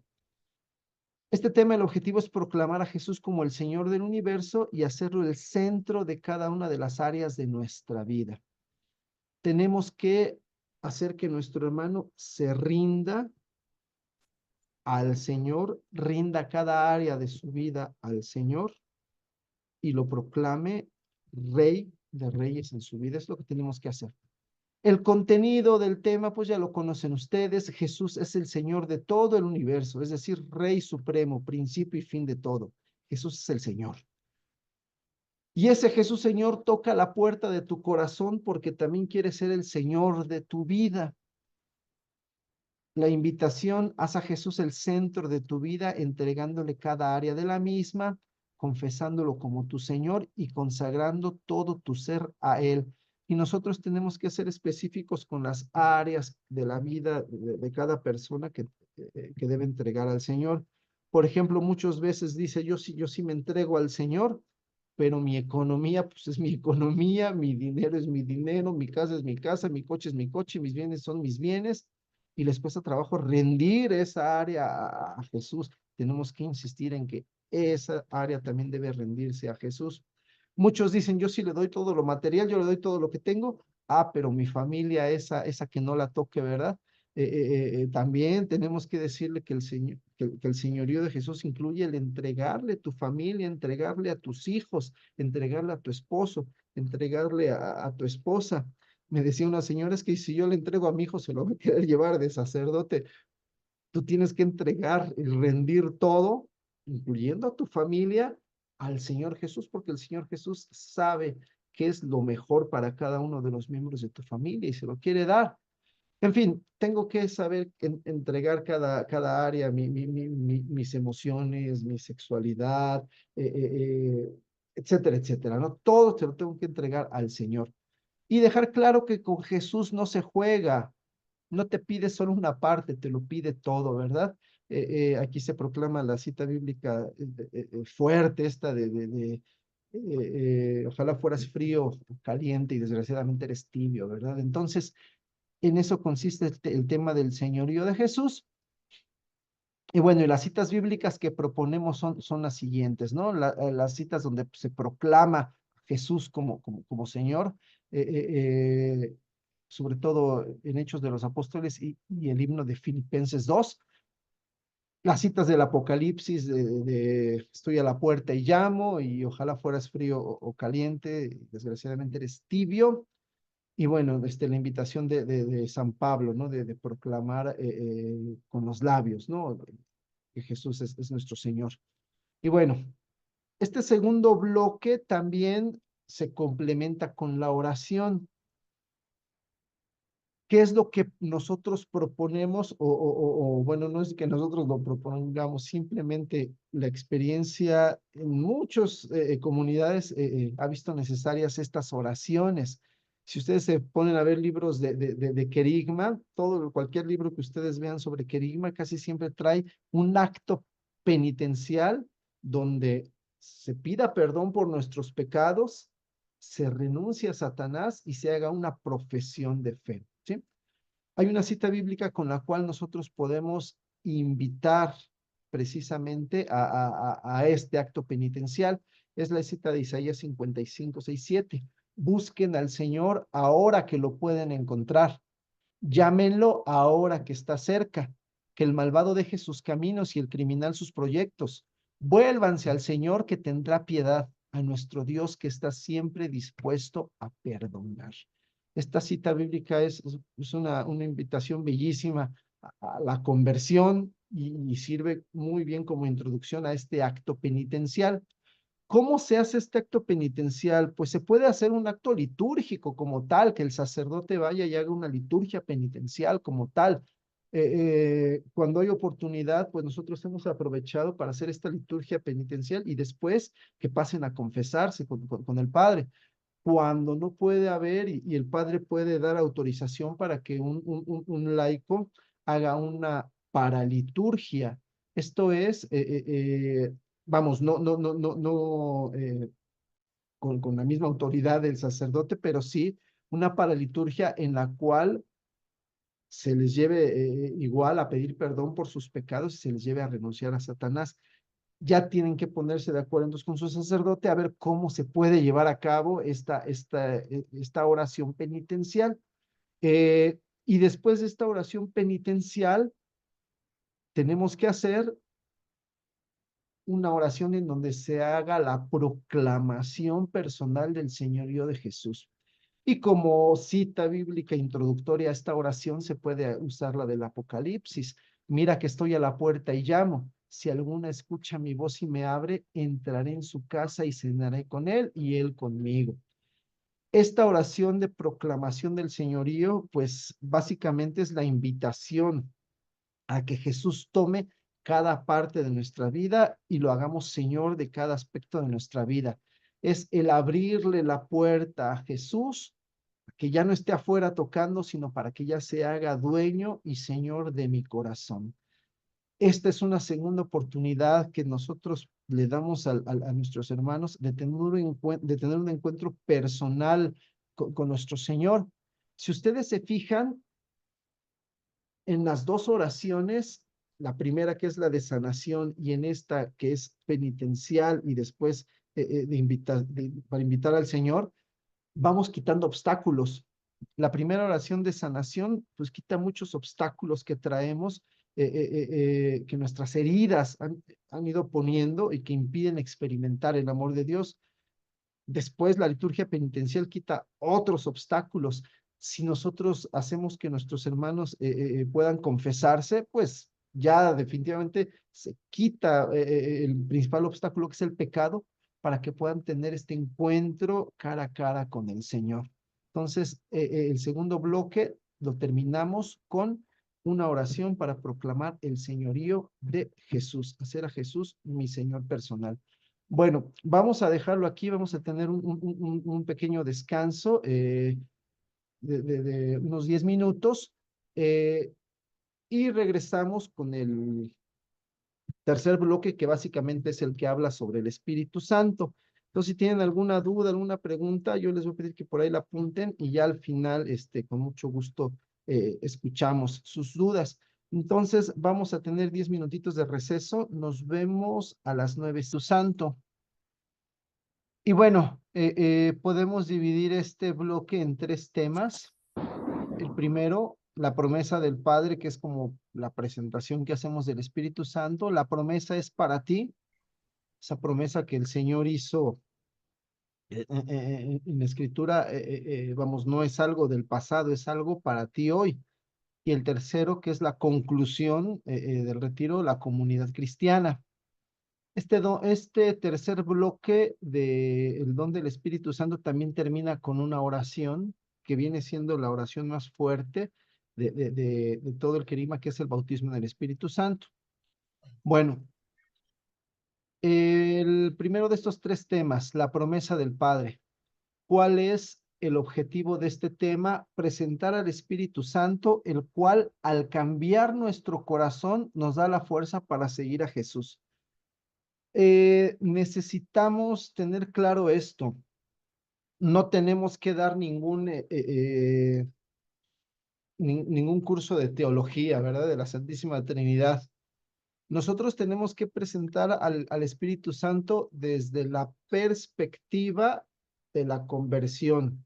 Este tema, el objetivo es proclamar a Jesús como el Señor del universo y hacerlo el centro de cada una de las áreas de nuestra vida. Tenemos que hacer que nuestro hermano se rinda al Señor, rinda cada área de su vida al Señor y lo proclame Rey de Reyes en su vida. Es lo que tenemos que hacer. El contenido del tema, pues ya lo conocen ustedes. Jesús es el Señor de todo el universo, es decir, Rey Supremo, principio y fin de todo. Jesús es el Señor. Y ese Jesús Señor toca la puerta de tu corazón porque también quiere ser el Señor de tu vida. La invitación, haz a Jesús el centro de tu vida, entregándole cada área de la misma, confesándolo como tu Señor y consagrando todo tu ser a Él. Y nosotros tenemos que ser específicos con las áreas de la vida de cada persona que debe entregar al Señor. Por ejemplo, muchas veces dice, yo sí me entrego al Señor, pero mi economía, pues es mi economía, mi dinero es mi dinero, mi casa es mi casa, mi coche es mi coche, mis bienes son mis bienes, y les cuesta trabajo rendir esa área a Jesús. Tenemos que insistir en que esa área también debe rendirse a Jesús. Muchos dicen, yo sí le doy todo lo material, yo le doy todo lo que tengo, pero mi familia, esa que no la toque, ¿verdad? También tenemos que decirle que el señorío de Jesús incluye el entregarle tu familia, entregarle a tus hijos, entregarle a tu esposo, entregarle a tu esposa. Me decía una señora, es que si yo le entrego a mi hijo, se lo va a querer llevar de sacerdote. Tú tienes que entregar y rendir todo, incluyendo a tu familia, al Señor Jesús, porque el Señor Jesús sabe qué es lo mejor para cada uno de los miembros de tu familia y se lo quiere dar. En fin, tengo que saber entregar cada área, mis emociones, mi sexualidad, etcétera, etcétera, ¿no? Todo te lo tengo que entregar al Señor. Y dejar claro que con Jesús no se juega, no te pide solo una parte, te lo pide todo, ¿verdad? Aquí se proclama la cita bíblica fuerte, esta ojalá fueras frío, caliente y desgraciadamente eres tibio, ¿verdad? Entonces, en eso consiste el tema del señorío de Jesús. Y bueno, y las citas bíblicas que proponemos son las siguientes, ¿no? Las citas donde se proclama Jesús como Señor, eh, eh, eh, sobre todo en Hechos de los Apóstoles y el himno de Filipenses 2. Las citas del Apocalipsis de estoy a la puerta y llamo y ojalá fueras frío o caliente, desgraciadamente eres tibio. Y bueno, la invitación de San Pablo, ¿no? De proclamar con los labios, ¿no? Que Jesús es nuestro Señor. Y bueno, este segundo bloque también se complementa con la oración. ¿Qué es lo que nosotros proponemos? Bueno, no es que nosotros lo propongamos, simplemente la experiencia en muchas comunidades ha visto necesarias estas oraciones. Si ustedes se ponen a ver libros de querigma, cualquier libro que ustedes vean sobre querigma, casi siempre trae un acto penitencial donde se pida perdón por nuestros pecados, se renuncia a Satanás y se haga una profesión de fe. ¿Sí? Hay una cita bíblica con la cual nosotros podemos invitar precisamente a este acto penitencial. Es la cita de Isaías 55, 6, 7. Busquen al Señor ahora que lo pueden encontrar. Llámenlo ahora que está cerca. Que el malvado deje sus caminos y el criminal sus proyectos. Vuélvanse al Señor que tendrá piedad, a nuestro Dios que está siempre dispuesto a perdonar. Esta cita bíblica es una invitación bellísima a la conversión y sirve muy bien como introducción a este acto penitencial. ¿Cómo se hace este acto penitencial? Pues se puede hacer un acto litúrgico como tal, que el sacerdote vaya y haga una liturgia penitencial como tal. Cuando hay oportunidad, pues nosotros hemos aprovechado para hacer esta liturgia penitencial y después que pasen a confesarse con el Padre. Cuando no puede haber y el Padre puede dar autorización para que un laico haga una paraliturgia. Esto es, vamos, no con la misma autoridad del sacerdote, pero sí una paraliturgia en la cual se les lleve igual a pedir perdón por sus pecados y se les lleve a renunciar a Satanás. Ya tienen que ponerse de acuerdo entonces con su sacerdote a ver cómo se puede llevar a cabo esta oración penitencial. Y después de esta oración penitencial, tenemos que hacer una oración en donde se haga la proclamación personal del señorío de Jesús. Y como cita bíblica introductoria a esta oración se puede usar la del Apocalipsis. Mira que estoy a la puerta y llamo. Si alguna escucha mi voz y me abre, entraré en su casa y cenaré con él y él conmigo. Esta oración de proclamación del señorío, pues básicamente es la invitación a que Jesús tome cada parte de nuestra vida y lo hagamos Señor de cada aspecto de nuestra vida. Es el abrirle la puerta a Jesús, que ya no esté afuera tocando, sino para que ya se haga dueño y Señor de mi corazón. Esta es una segunda oportunidad que nosotros le damos a nuestros hermanos de tener un encuentro personal con nuestro Señor. Si ustedes se fijan, en las dos oraciones, la primera que es la de sanación y en esta que es penitencial y después para invitar al Señor, vamos quitando obstáculos. La primera oración de sanación, pues quita muchos obstáculos que traemos, que nuestras heridas han ido poniendo y que impiden experimentar el amor de Dios. Después la liturgia penitencial quita otros obstáculos. Si nosotros hacemos que nuestros hermanos puedan confesarse, pues ya definitivamente se quita el principal obstáculo que es el pecado para que puedan tener este encuentro cara a cara con el Señor. Entonces, el segundo bloque lo terminamos con una oración para proclamar el señorío de Jesús, hacer a Jesús mi Señor personal. Bueno, vamos a dejarlo aquí, vamos a tener un pequeño descanso de unos 10 minutos eh, y regresamos con el tercer bloque que básicamente es el que habla sobre el Espíritu Santo. Entonces, si tienen alguna duda, alguna pregunta, yo les voy a pedir que por ahí la apunten y ya al final, con mucho gusto, escuchamos sus dudas. Entonces, vamos a tener 10 minutitos de receso. Nos vemos a las 9. Su Santo. Y bueno, podemos dividir este bloque en tres temas. El primero, la promesa del Padre, que es como la presentación que hacemos del Espíritu Santo. La promesa es para ti, esa promesa que el Señor hizo en la Escritura, vamos, no es algo del pasado, es algo para ti hoy. Y el tercero, que es la conclusión del retiro, la comunidad cristiana. Este tercer bloque del don del Espíritu Santo también termina con una oración que viene siendo la oración más fuerte de todo el querigma, que es el bautismo en el Espíritu Santo. Bueno, el primero de estos tres temas, la promesa del Padre. ¿Cuál es el objetivo de este tema? Presentar al Espíritu Santo, el cual al cambiar nuestro corazón nos da la fuerza para seguir a Jesús. Necesitamos tener claro esto. No tenemos que dar ningún curso de teología, ¿verdad? De la Santísima Trinidad. Nosotros tenemos que presentar al Espíritu Santo desde la perspectiva de la conversión.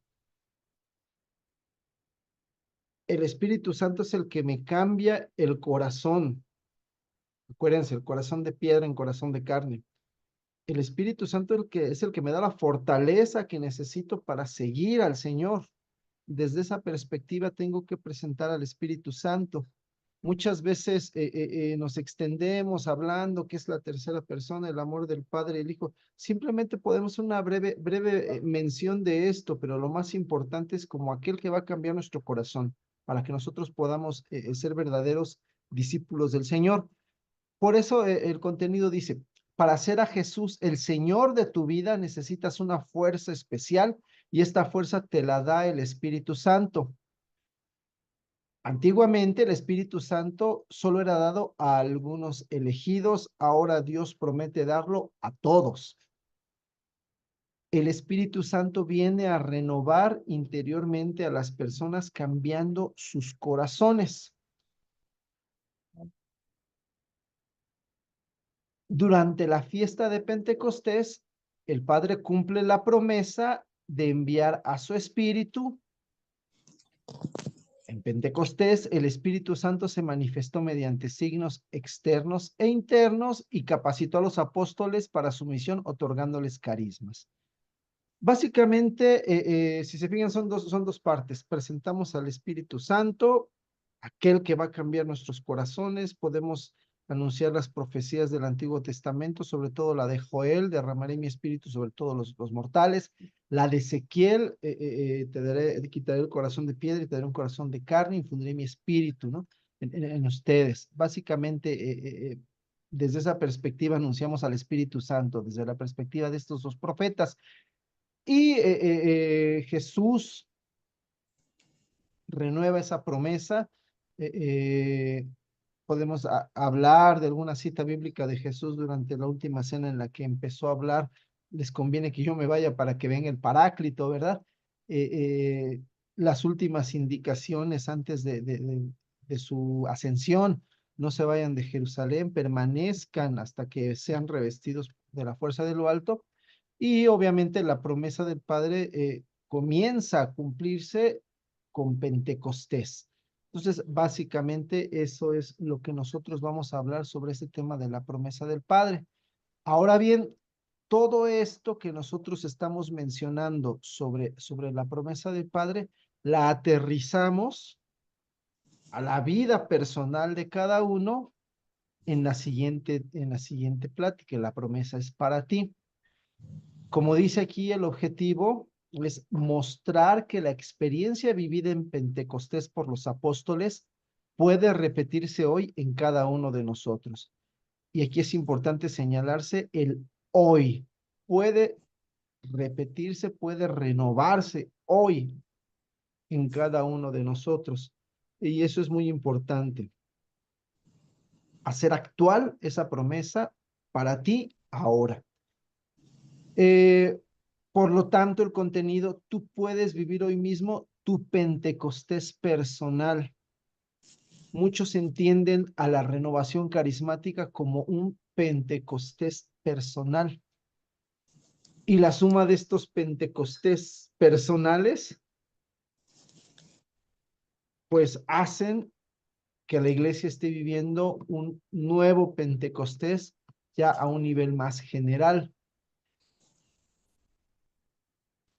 El Espíritu Santo es el que me cambia el corazón. Acuérdense, el corazón de piedra en corazón de carne. El Espíritu Santo es el que me da la fortaleza que necesito para seguir al Señor. Desde esa perspectiva tengo que presentar al Espíritu Santo. Muchas veces nos extendemos hablando que es la tercera persona, el amor del Padre y el Hijo. Simplemente podemos hacer una breve mención de esto, pero lo más importante es como aquel que va a cambiar nuestro corazón para que nosotros podamos ser verdaderos discípulos del Señor. Por eso el contenido dice, para hacer a Jesús el Señor de tu vida necesitas una fuerza especial y esta fuerza te la da el Espíritu Santo. Antiguamente el Espíritu Santo solo era dado a algunos elegidos, ahora Dios promete darlo a todos. El Espíritu Santo viene a renovar interiormente a las personas cambiando sus corazones. Durante la fiesta de Pentecostés, el Padre cumple la promesa de enviar a su Espíritu. En Pentecostés, el Espíritu Santo se manifestó mediante signos externos e internos y capacitó a los apóstoles para su misión, otorgándoles carismas. Básicamente, si se fijan, son dos partes. Presentamos al Espíritu Santo, aquel que va a cambiar nuestros corazones. Podemos anunciar las profecías del Antiguo Testamento, sobre todo la de Joel, derramaré mi espíritu sobre todos los mortales. La de Ezequiel, quitaré el corazón de piedra y te daré un corazón de carne, infundiré mi espíritu, ¿no? En ustedes. Básicamente, desde esa perspectiva anunciamos al Espíritu Santo, desde la perspectiva de estos dos profetas. Y Jesús renueva esa promesa. Podemos hablar de alguna cita bíblica de Jesús durante la última cena en la que empezó a hablar. Les conviene que yo me vaya para que venga el Paráclito, ¿verdad? Las últimas indicaciones antes de su ascensión. No se vayan de Jerusalén, permanezcan hasta que sean revestidos de la fuerza de lo alto. Y obviamente la promesa del Padre comienza a cumplirse con Pentecostés. Entonces, básicamente eso es lo que nosotros vamos a hablar sobre este tema de la promesa del Padre. Ahora bien, todo esto que nosotros estamos mencionando sobre la promesa del Padre, la aterrizamos a la vida personal de cada uno en la siguiente plática. La promesa es para ti. Como dice aquí, el objetivo es mostrar que la experiencia vivida en Pentecostés por los apóstoles puede repetirse hoy en cada uno de nosotros. Y aquí es importante señalarse el hoy. Puede repetirse, puede renovarse hoy en cada uno de nosotros. Y eso es muy importante. Hacer actual esa promesa para ti ahora. Por lo tanto, el contenido, tú puedes vivir hoy mismo tu Pentecostés personal. Muchos entienden a la renovación carismática como un Pentecostés personal. Y la suma de estos Pentecostés personales, pues hacen que la iglesia esté viviendo un nuevo Pentecostés ya a un nivel más general.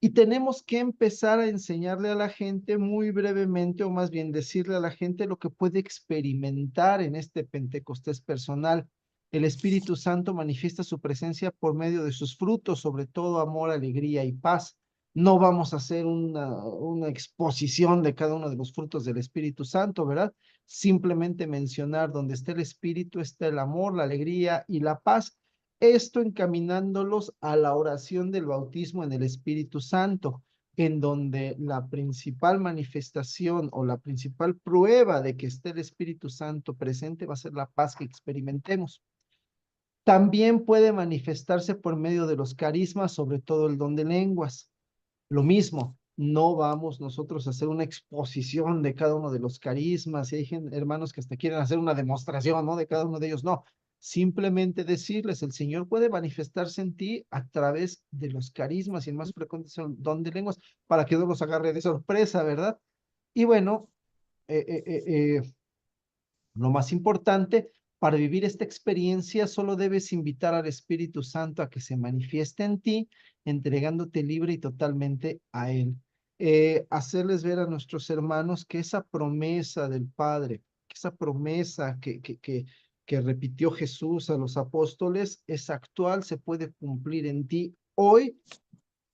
Y tenemos que empezar a enseñarle a la gente muy brevemente, o más bien decirle a la gente lo que puede experimentar en este Pentecostés personal. El Espíritu Santo manifiesta su presencia por medio de sus frutos, sobre todo amor, alegría y paz. No vamos a hacer una exposición de cada uno de los frutos del Espíritu Santo, ¿verdad? Simplemente mencionar donde está el Espíritu, está el amor, la alegría y la paz. Esto encaminándolos a la oración del bautismo en el Espíritu Santo, en donde la principal manifestación o la principal prueba de que esté el Espíritu Santo presente va a ser la paz que experimentemos. También puede manifestarse por medio de los carismas, sobre todo el don de lenguas. Lo mismo, no vamos nosotros a hacer una exposición de cada uno de los carismas, y hay hermanos que hasta quieren hacer una demostración, ¿no? De cada uno de ellos, no. Simplemente decirles, el Señor puede manifestarse en ti a través de los carismas, y el más frecuente es el don de lenguas, para que no los agarre de sorpresa, ¿verdad? Y bueno, eh, eh, eh, eh, lo más importante, para vivir esta experiencia solo debes invitar al Espíritu Santo a que se manifieste en ti, entregándote libre y totalmente a Él. Hacerles ver a nuestros hermanos que esa promesa del Padre, que esa promesa que repitió Jesús a los apóstoles es actual, se puede cumplir en ti hoy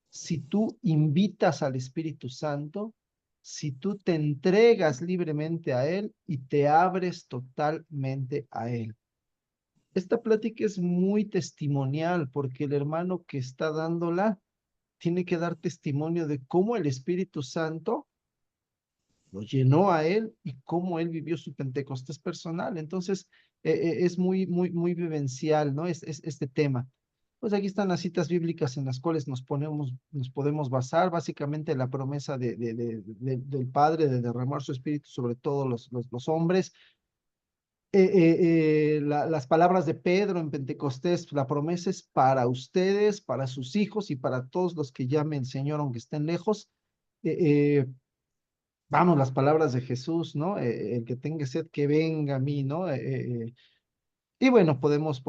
si tú invitas al Espíritu Santo, si tú te entregas libremente a Él y te abres totalmente a Él. Esta plática es muy testimonial porque el hermano que está dándola tiene que dar testimonio de cómo el Espíritu Santo lo llenó a él y cómo él vivió su Pentecostés personal. Entonces, es muy vivencial, ¿no? Este tema. Pues aquí están las citas bíblicas en las cuales nos podemos basar, básicamente la promesa del Padre de derramar su espíritu sobre todos los hombres. Las palabras de Pedro en Pentecostés, la promesa es para ustedes, para sus hijos y para todos los que llamen Señor, aunque estén lejos. Vamos, las palabras de Jesús, ¿no? El que tenga sed, que venga a mí, ¿no? Y bueno, podemos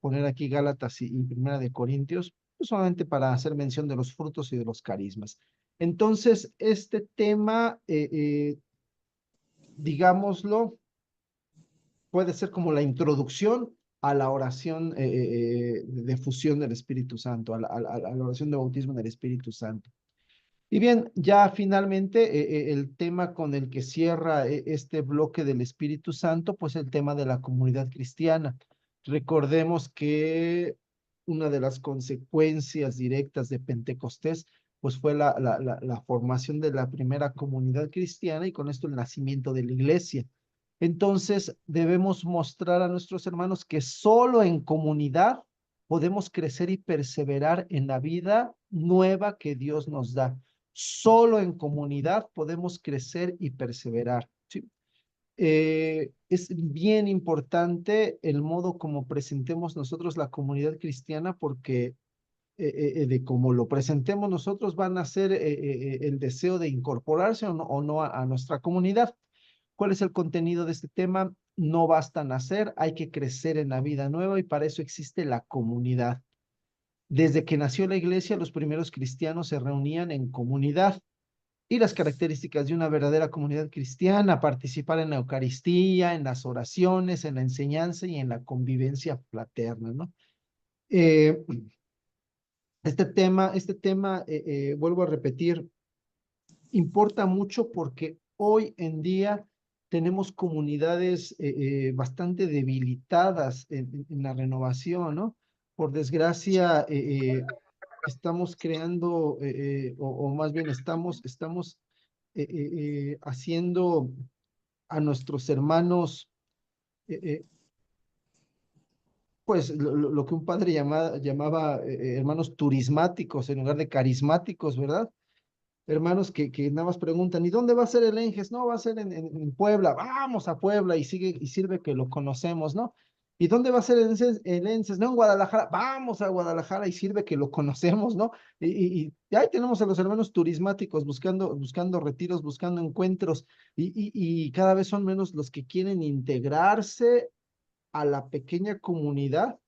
poner aquí Gálatas y Primera de Corintios, pues solamente para hacer mención de los frutos y de los carismas. Entonces, este tema, digámoslo, puede ser como la introducción a la oración de fusión del Espíritu Santo, a la oración de bautismo del Espíritu Santo. Y bien, ya finalmente el tema con el que cierra este bloque del Espíritu Santo, pues el tema de la comunidad cristiana. Recordemos que una de las consecuencias directas de Pentecostés, pues fue la formación de la primera comunidad cristiana y con esto el nacimiento de la iglesia. Entonces, debemos mostrar a nuestros hermanos que solo en comunidad podemos crecer y perseverar en la vida nueva que Dios nos da. Solo en comunidad podemos crecer y perseverar. ¿Sí? Es bien importante el modo como presentemos nosotros la comunidad cristiana porque de cómo lo presentemos nosotros van a ser el deseo de incorporarse o no a nuestra comunidad. ¿Cuál es el contenido de este tema? No basta nacer, hay que crecer en la vida nueva y para eso existe la comunidad. Desde que nació la iglesia, los primeros cristianos se reunían en comunidad y las características de una verdadera comunidad cristiana, participar en la Eucaristía, en las oraciones, en la enseñanza y en la convivencia fraterna, ¿no? Eh, vuelvo a repetir, importa mucho porque hoy en día tenemos comunidades bastante debilitadas en la renovación, ¿no? Por desgracia, estamos creando, o más bien estamos haciendo a nuestros hermanos, eh, eh, pues lo que un padre llamaba hermanos turismáticos en lugar de carismáticos, ¿verdad? Hermanos que nada más preguntan, ¿y dónde va a ser el Enges? No, va a ser en Puebla, vamos a Puebla y sigue y sirve que lo conocemos, ¿no? ¿Y dónde va a ser el Enses? No, en Guadalajara, vamos a Guadalajara y sirve que lo conocemos, ¿no? Y ahí tenemos a los hermanos turismáticos buscando retiros, buscando encuentros, y cada vez son menos los que quieren integrarse a la pequeña comunidad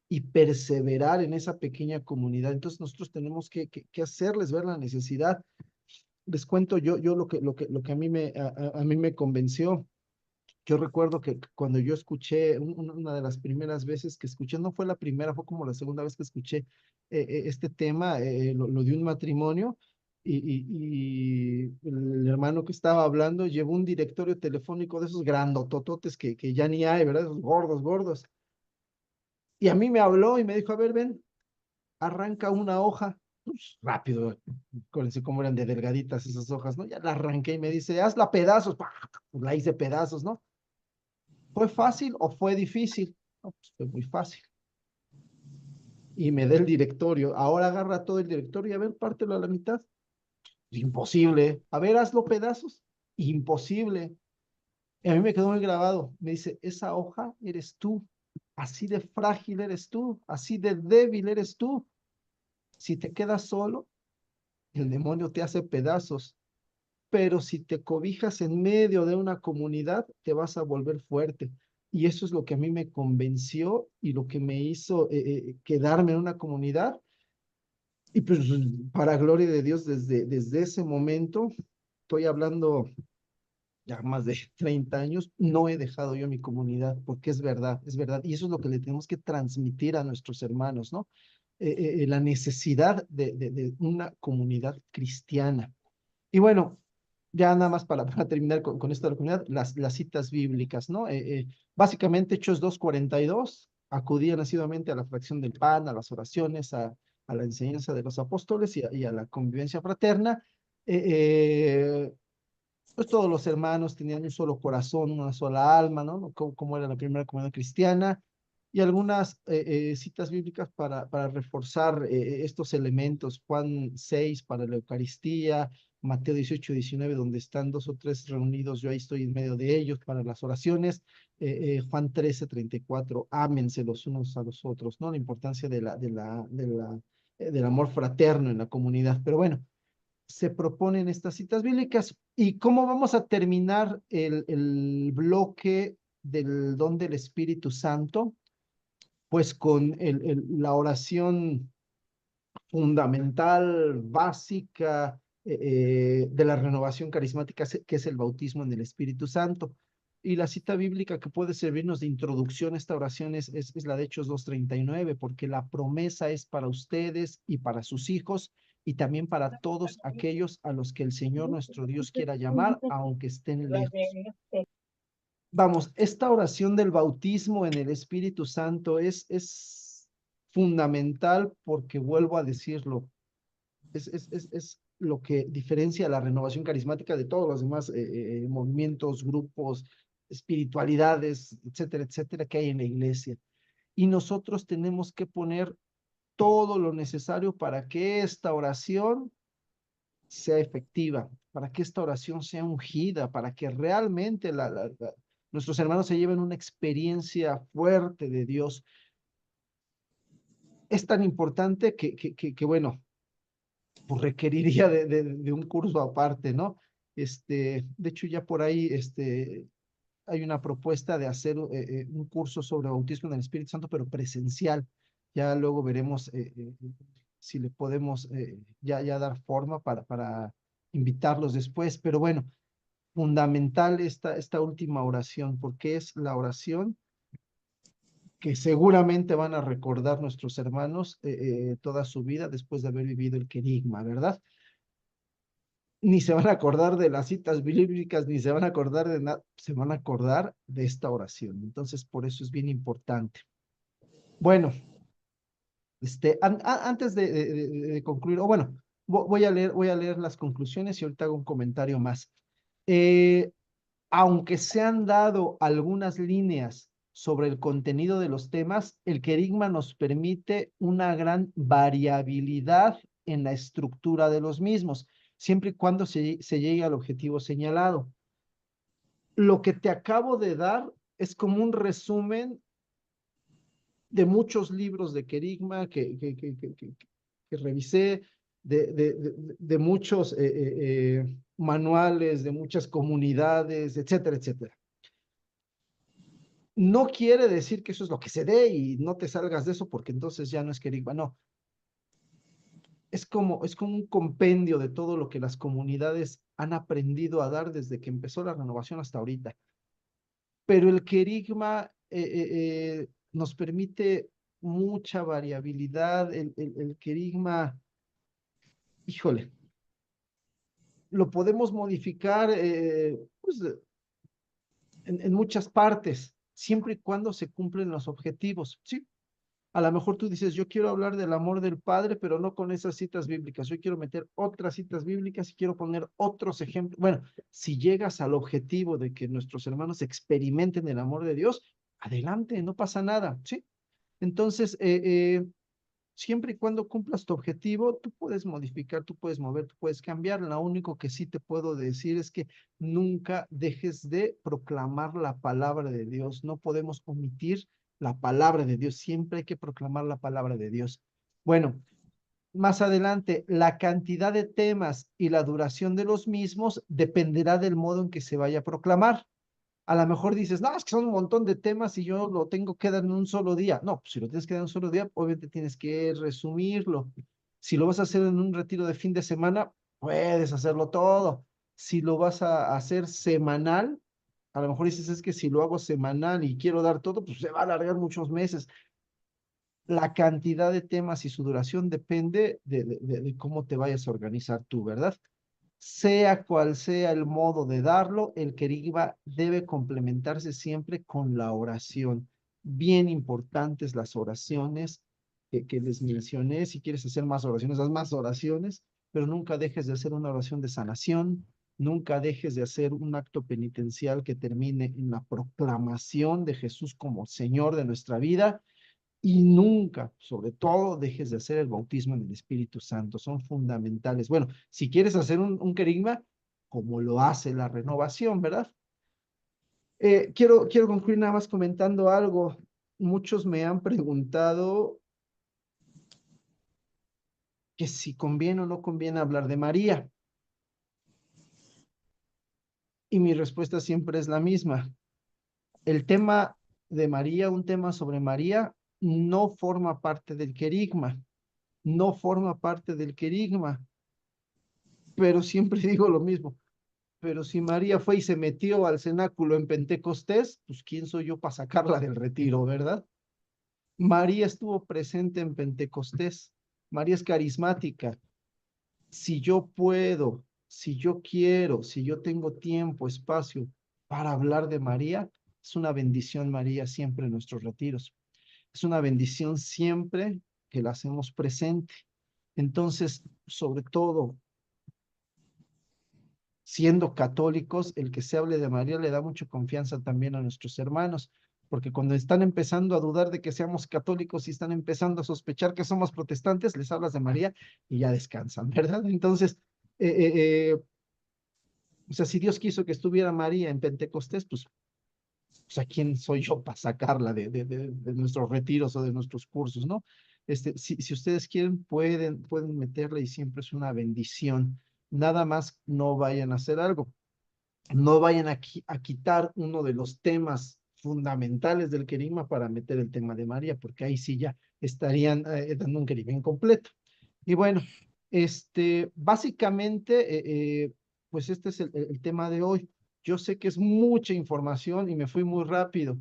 y perseverar en esa pequeña comunidad. Entonces nosotros tenemos que hacerles ver la necesidad. Les cuento yo lo que a mí me convenció. Yo recuerdo que cuando yo escuché, una de las primeras veces que escuché, no fue la primera, fue como la segunda vez que escuché este tema, lo de un matrimonio, y el hermano que estaba hablando llevó un directorio telefónico de esos grandotototes que ya ni hay, ¿verdad? Esos gordos, gordos. Y a mí me habló y me dijo, a ver, ven, arranca una hoja. Pues, rápido, acuérdense cómo eran de delgaditas esas hojas, ¿no? Ya la arranqué y me dice, hazla pedazos. ¡Pah! Pues la hice pedazos, ¿no? ¿Fue fácil o fue difícil? No, pues fue muy fácil. Y me da el directorio. Ahora agarra todo el directorio y a ver, pártelo a la mitad. Imposible. A ver, hazlo pedazos. Imposible. Y a mí me quedó muy grabado. Me dice, esa hoja eres tú. Así de frágil eres tú. Así de débil eres tú. Si te quedas solo, el demonio te hace pedazos. Pero si te cobijas en medio de una comunidad, te vas a volver fuerte. Y eso es lo que a mí me convenció y lo que me hizo quedarme en una comunidad. Y pues para gloria de Dios, desde ese momento, estoy hablando ya más de 30 años, no he dejado yo mi comunidad, porque es verdad, es verdad. Y eso es lo que le tenemos que transmitir a nuestros hermanos, ¿no? La necesidad de una comunidad cristiana. Y bueno, ya nada más para terminar con esta comunidad, las citas bíblicas, ¿no? Básicamente Hechos 2:42, acudían asiduamente a la fracción del pan, a las oraciones, a la enseñanza de los apóstoles y a la convivencia fraterna. Eh, pues todos los hermanos tenían un solo corazón, una sola alma, ¿no? Como era la primera comunidad cristiana, y algunas citas bíblicas para reforzar estos elementos. Juan 6 para la Eucaristía, Mateo 18-19, donde están dos o tres reunidos, yo ahí estoy en medio de ellos para las oraciones. Juan 13:34, ámense los unos a los otros, ¿no? La importancia del amor fraterno en la comunidad. Pero bueno, se proponen estas citas bíblicas. ¿Y cómo vamos a terminar el bloque del don del Espíritu Santo? Pues con la oración fundamental, básica, de la renovación carismática, que es el bautismo en el Espíritu Santo. Y la cita bíblica que puede servirnos de introducción a esta oración es la de Hechos 2:39, porque la promesa es para ustedes y para sus hijos y también para todos aquellos a los que el Señor nuestro Dios quiera llamar, aunque estén lejos. Vamos, esta oración del bautismo en el Espíritu Santo es fundamental porque vuelvo a decirlo, es lo que diferencia la renovación carismática de todos los demás movimientos, grupos, espiritualidades, etcétera, etcétera, que hay en la iglesia. Y nosotros tenemos que poner todo lo necesario para que esta oración sea efectiva, para que esta oración sea ungida, para que realmente nuestros hermanos se lleven una experiencia fuerte de Dios. Es tan importante que bueno, pues requeriría de un curso aparte, ¿no? De hecho, ya por ahí hay una propuesta de hacer un curso sobre bautismo en el Espíritu Santo, pero presencial. Ya luego veremos si le podemos ya dar forma para invitarlos después, pero bueno, fundamental esta última oración, porque es la oración que seguramente van a recordar nuestros hermanos toda su vida después de haber vivido el querigma, ¿verdad? Ni se van a acordar de las citas bíblicas, ni se van a acordar de nada, se van a acordar de esta oración. Entonces, por eso es bien importante. Bueno, antes de concluir, o bueno, voy a leer las conclusiones y ahorita hago un comentario más. Eh, Aunque se han dado algunas líneas sobre el contenido de los temas, el querigma nos permite una gran variabilidad en la estructura de los mismos, siempre y cuando se llegue al objetivo señalado. Lo que te acabo de dar es como un resumen de muchos libros de querigma que revisé, de muchos manuales, de muchas comunidades, etcétera, etcétera. No quiere decir que eso es lo que se dé y no te salgas de eso porque entonces ya no es querigma, no. Es como un compendio de todo lo que las comunidades han aprendido a dar desde que empezó la renovación hasta ahorita. pero el querigma nos permite mucha variabilidad. El querigma, híjole, lo podemos modificar pues, en muchas partes, siempre y cuando se cumplen los objetivos. Sí, a lo mejor tú dices, yo quiero hablar del amor del Padre, pero no con esas citas bíblicas. Yo quiero meter otras citas bíblicas y quiero poner otros ejemplos. Bueno, si llegas al objetivo de que nuestros hermanos experimenten el amor de Dios, adelante, no pasa nada, ¿sí? Entonces, siempre y cuando cumplas tu objetivo, tú puedes modificar, tú puedes mover, tú puedes cambiar. Lo único que sí te puedo decir es que nunca dejes de proclamar la palabra de Dios. No podemos omitir la palabra de Dios. Siempre hay que proclamar la palabra de Dios. Bueno, más adelante, la cantidad de temas y la duración de los mismos dependerá del modo en que se vaya a proclamar. A lo mejor dices, no, es que son un montón de temas y yo lo tengo que dar en un solo día. No, pues si lo tienes que dar en un solo día, obviamente tienes que resumirlo. Si lo vas a hacer en un retiro de fin de semana, puedes hacerlo todo. Si lo vas a hacer semanal, a lo mejor dices, es que si lo hago semanal y quiero dar todo, pues se va a alargar muchos meses. La cantidad de temas y su duración depende de cómo te vayas a organizar tú, ¿verdad? Sea cual sea el modo de darlo, el querigma debe complementarse siempre con la oración. Bien importantes las oraciones que les mencioné. Si quieres hacer más oraciones, haz más oraciones, pero nunca dejes de hacer una oración de sanación, nunca dejes de hacer un acto penitencial que termine en la proclamación de Jesús como Señor de nuestra vida y nunca, sobre todo, dejes de hacer el bautismo en el Espíritu Santo. Son fundamentales. Bueno, si quieres hacer un querigma, como lo hace la renovación, ¿verdad? Quiero concluir nada más comentando algo. Muchos me han preguntado que si conviene o no conviene hablar de María. Y mi respuesta siempre es la misma. El tema de María, un tema sobre María, no forma parte del querigma. No forma parte del querigma, pero siempre digo lo mismo. Pero si María fue y se metió al cenáculo en Pentecostés, pues ¿quién soy yo para sacarla del retiro, verdad? María estuvo presente en Pentecostés. María es carismática. Si yo puedo, si yo quiero, si yo tengo tiempo, espacio para hablar de María, es una bendición María siempre en nuestros retiros. Es una bendición siempre que la hacemos presente. Entonces, sobre todo, siendo católicos, el que se hable de María le da mucha confianza también a nuestros hermanos, porque cuando están empezando a dudar de que seamos católicos y están empezando a sospechar que somos protestantes, les hablas de María y ya descansan, ¿verdad? Entonces, eh, eh, eh, o sea, si Dios quiso que estuviera María en Pentecostés, pues, o sea, ¿quién soy yo para sacarla de nuestros retiros o de nuestros cursos, ¿no? Si ustedes quieren, pueden meterla y siempre es una bendición. Nada más no vayan a hacer algo, no vayan a quitar uno de los temas fundamentales del querigma para meter el tema de María, porque ahí sí ya estarían dando un querigma incompleto. Y bueno, básicamente, pues este es el tema de hoy. Yo sé que es mucha información y me fui muy rápido,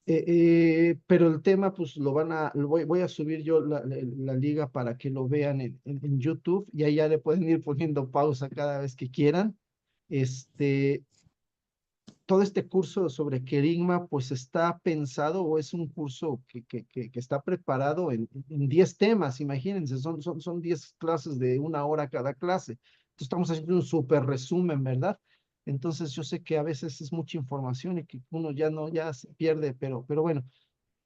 pero el tema, pues voy a subir yo la liga para que lo vean en YouTube y ahí ya le pueden ir poniendo pausa cada vez que quieran. Este, todo este curso sobre querigma, pues está pensado o es un curso que está preparado en 10 temas, imagínense, son 10 clases de 1 hora cada clase. Entonces estamos haciendo un súper resumen, ¿verdad? Entonces yo sé que a veces es mucha información y que uno ya no, ya se pierde, pero bueno,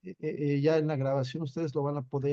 ya en la grabación ustedes lo van a poder